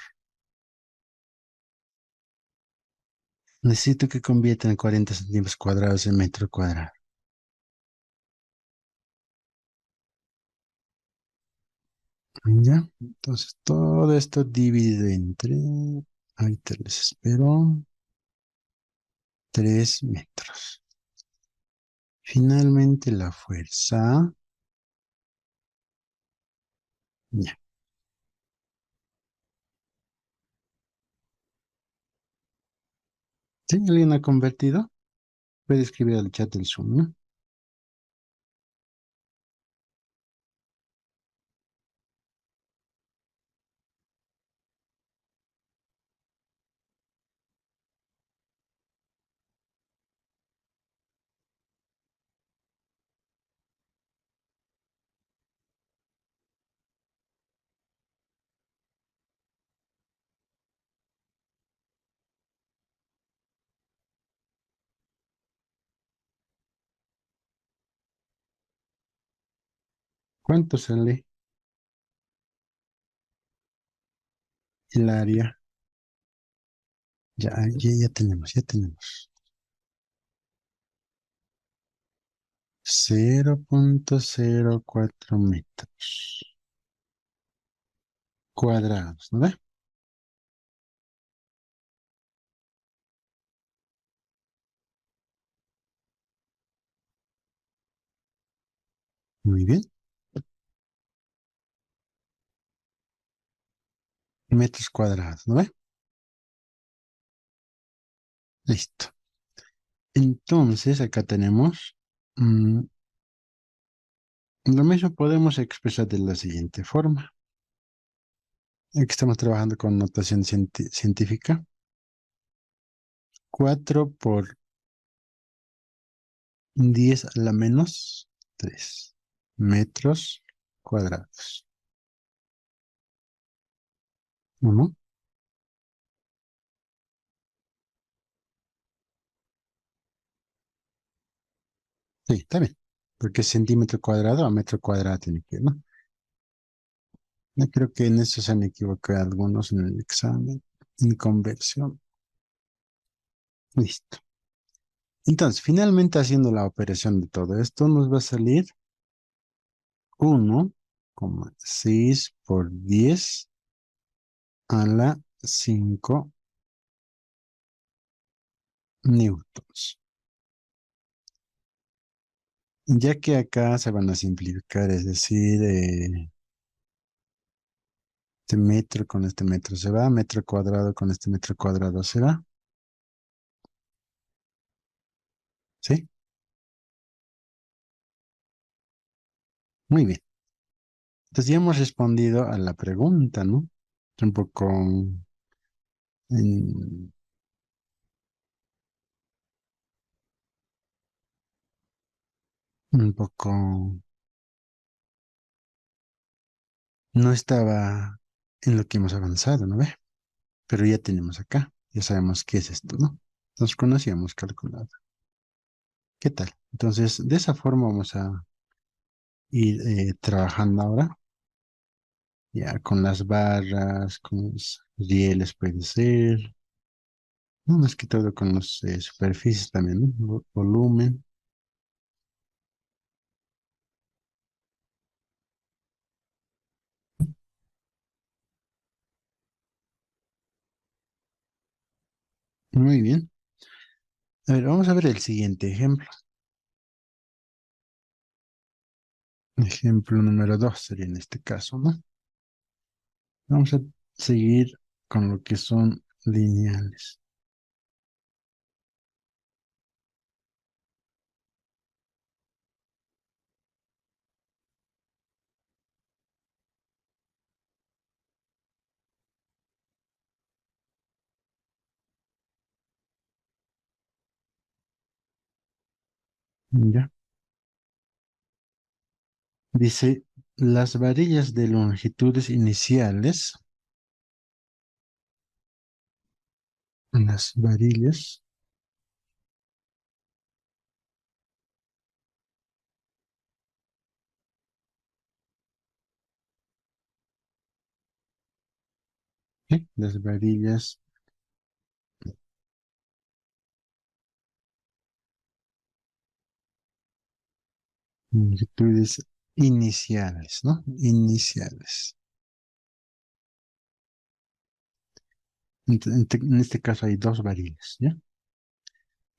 Necesito que conviertan 40 centímetros cuadrados en metro cuadrado. ¿Ya? Entonces, todo esto dividido entre, ahorita les espero, 3 metros. Finalmente, la fuerza, ya. ¿Sí? ¿Alguien ha convertido? Puede escribir al chat del Zoom, ¿no? ¿Cuánto sale el área? Ya tenemos, ya tenemos. 0,04 metros cuadrados, ¿no ve? Muy bien. Metros cuadrados, ¿no ve? Listo. Entonces, acá tenemos mm, lo mismo podemos expresar de la siguiente forma. Aquí estamos trabajando con notación científica. 4 por 10 a la menos 3 metros cuadrados. ¿Uno? Sí, está bien. Porque centímetro cuadrado a metro cuadrado tiene que ir, ¿no? No creo que en eso se han equivocado algunos en el examen. En conversión. Listo. Entonces, finalmente haciendo la operación de todo esto, nos va a salir 1,6 por 10 a la 5 newtons. Ya que acá se van a simplificar, es decir, Este metro con este metro se va, metro cuadrado con este metro cuadrado se va. ¿Sí? Muy bien. Entonces ya hemos respondido a la pregunta, ¿no? Es un poco, mm, un poco, no estaba en lo que hemos avanzado, ¿no ve? Pero ya tenemos acá, ya sabemos qué es esto, ¿no? Entonces conocíamos calculado. ¿Qué tal? Entonces, de esa forma vamos a ir trabajando ahora, ya con las barras, con los rieles puede ser, no más que todo con las superficies también, ¿no? Volumen. Muy bien. A ver, vamos a ver el siguiente ejemplo. Ejemplo número 2 sería en este caso, ¿no? Vamos a seguir con lo que son lineales. ¿Ya? Dice, las varillas de longitudes iniciales, las varillas, ¿sí? Las varillas, longitudes iniciales, ¿no? Iniciales. En este caso hay dos varillas, ¿ya?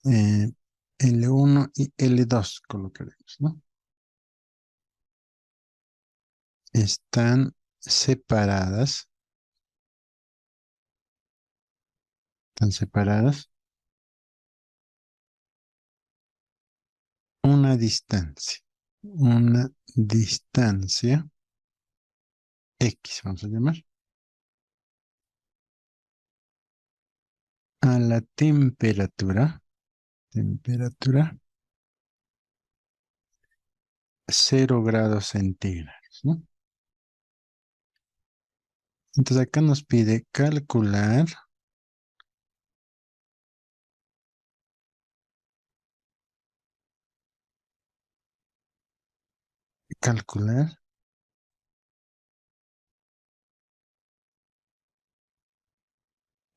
Eh, L1 y L2 colocaremos, ¿no? Están separadas, están separadas una distancia, una distancia X, vamos a llamar, a la temperatura 0 grados centígrados, ¿no? Entonces acá nos pide calcular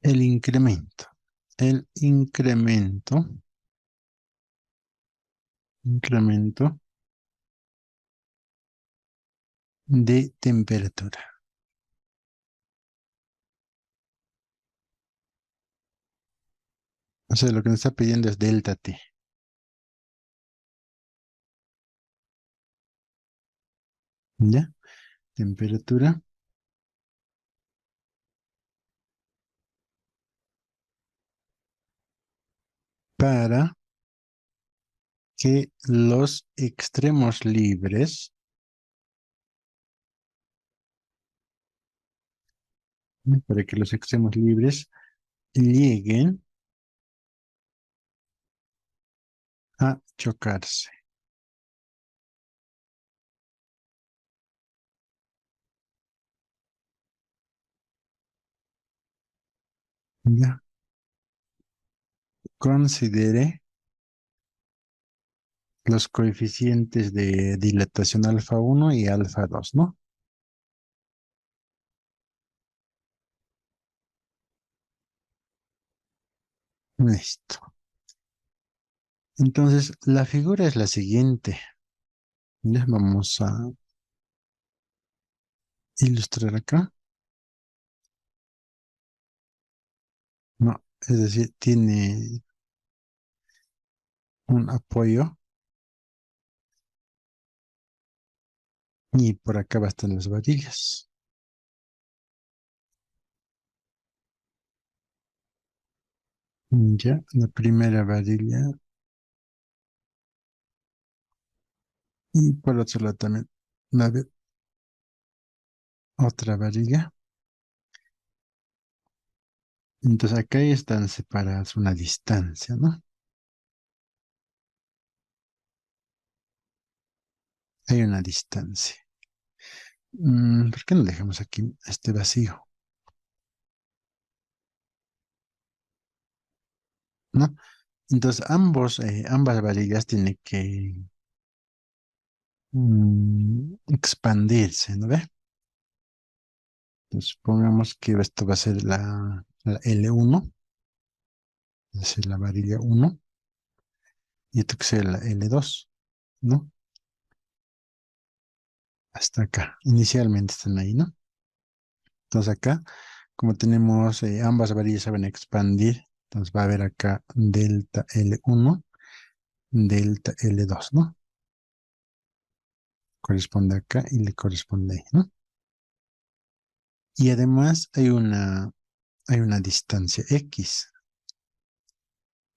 el incremento, el incremento de temperatura. O sea, lo que nos está pidiendo es delta T, ¿ya? Temperatura para que los extremos libres, ¿no? Para que los extremos libres lleguen a chocarse, ¿ya? Considere los coeficientes de dilatación alfa 1 y alfa 2, ¿no? Listo. Entonces, la figura es la siguiente. Ya vamos a ilustrar acá. No, es decir, tiene un apoyo y por acá va a estar las varillas. Ya, la primera varilla. Y por otro lado también va a haber otra varilla. Entonces acá ya están separadas una distancia, ¿no? Hay una distancia. ¿Por qué no dejamos aquí este vacío? ¿No? Entonces ambas varillas tienen que expandirse, ¿no ve? Entonces supongamos que esto va a ser la L1, va a ser la varilla 1, y esto que sea la L2, ¿no? Hasta acá. Inicialmente están ahí, ¿no? Entonces acá, como tenemos ambas varillas se van a expandir, entonces va a haber acá delta L1, delta L2, ¿no? Corresponde acá y le corresponde ahí, ¿no? Y además hay una distancia X,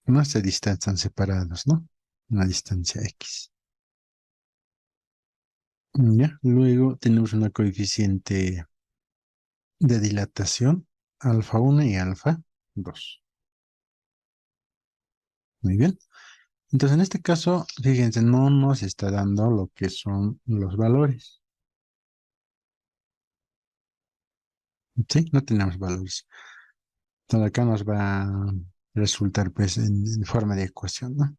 ¿no? Estas distancias están separados, ¿no? Una distancia X. Ya, luego tenemos una coeficiente de dilatación, alfa 1 y alfa 2. Muy bien. Entonces, en este caso, fíjense, no nos está dando lo que son los valores. ¿Sí? No tenemos valores. Entonces, acá nos va a resultar, pues, en forma de ecuación, ¿no?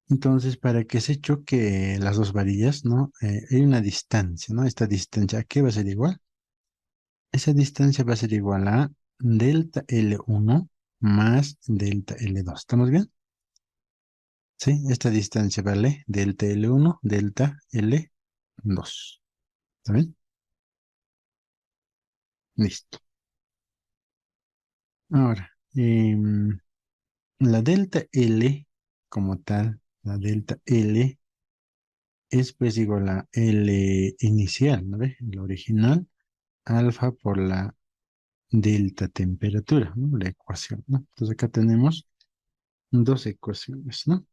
Entonces, para que se choque las dos varillas, ¿no? Hay una distancia, ¿no? Esta distancia, ¿a qué va a ser igual? Esa distancia va a ser igual a delta L1 más delta L2. ¿Estamos bien? Sí, esta distancia vale delta L1, delta L2. ¿Está bien? Listo. Ahora, la delta L como tal, la delta L es pues igual a L inicial, ¿no ve? La original, alfa por la delta temperatura, ¿no? La ecuación, ¿no? Entonces acá tenemos dos ecuaciones, ¿no?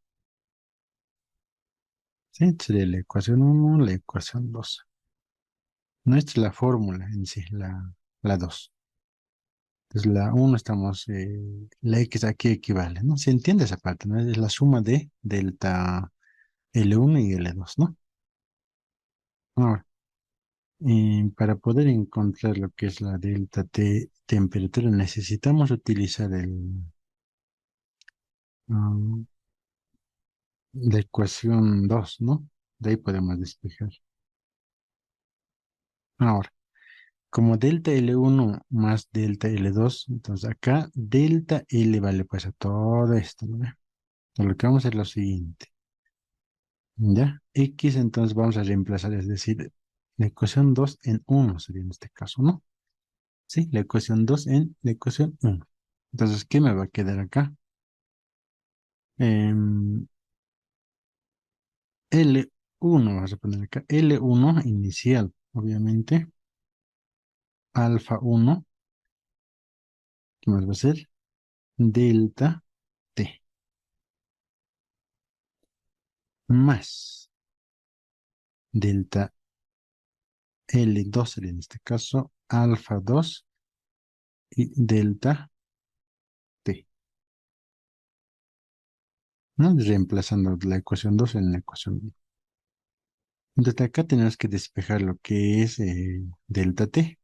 Sí, sería la ecuación uno, la ecuación 2. No es la fórmula en sí, la 2. Entonces la uno estamos, la X aquí equivale, ¿no? Se entiende esa parte, ¿no? Es la suma de delta L1 y L2, ¿no? Ahora, para poder encontrar lo que es la delta T temperatura, necesitamos utilizar ah, la ecuación 2, ¿no? De ahí podemos despejar. Ahora, como delta L1 más delta L2, entonces acá delta L vale pues a todo esto, ¿no? Entonces lo que vamos a hacer es lo siguiente, ¿ya? X entonces vamos a reemplazar, es decir, la ecuación 2 en uno sería en este caso, ¿no? Sí, la ecuación 2 en la ecuación uno. Entonces, ¿qué me va a quedar acá? Em, L1, vamos a poner acá, L1 inicial, obviamente, alfa 1, ¿qué más va a ser? Delta T, más delta L2 sería en este caso alfa 2 y delta T, ¿no? Reemplazando la ecuación 2 en la ecuación 1. Desde acá tenemos que despejar lo que es delta T.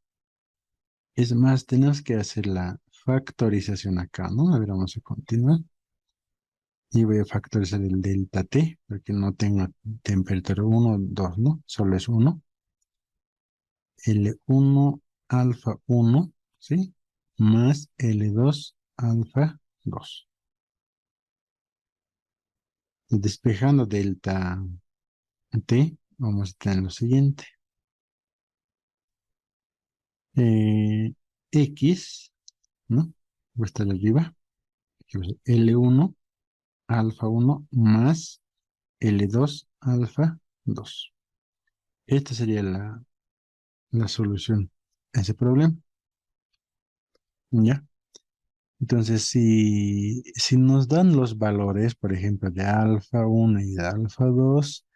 Es más, tenemos que hacer la factorización acá, ¿no? A ver, vamos a continuar. Y voy a factorizar el delta T, porque no tengo temperatura 1, 2, ¿no? Solo es 1. L1 alfa 1, ¿sí? Más L2 alfa 2. Despejando delta T, vamos a tener lo siguiente. Eh, X, ¿no? Va a estar arriba. Aquí va a ser L1 alfa 1 más L2 alfa 2. Esta sería la solución a ese problema. ¿Ya? Entonces, si nos dan los valores, por ejemplo, de alfa 1 y de alfa 2,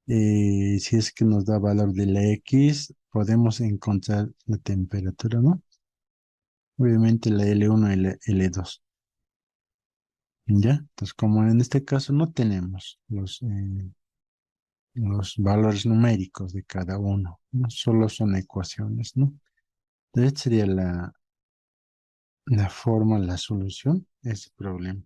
si es que nos da valor de la X, podemos encontrar la temperatura, ¿no? Obviamente la L1 y la L2. ¿Ya? Entonces, como en este caso no tenemos los valores numéricos de cada uno, ¿no? Solo son ecuaciones, ¿no? Entonces, sería la forma, la solución a ese problema.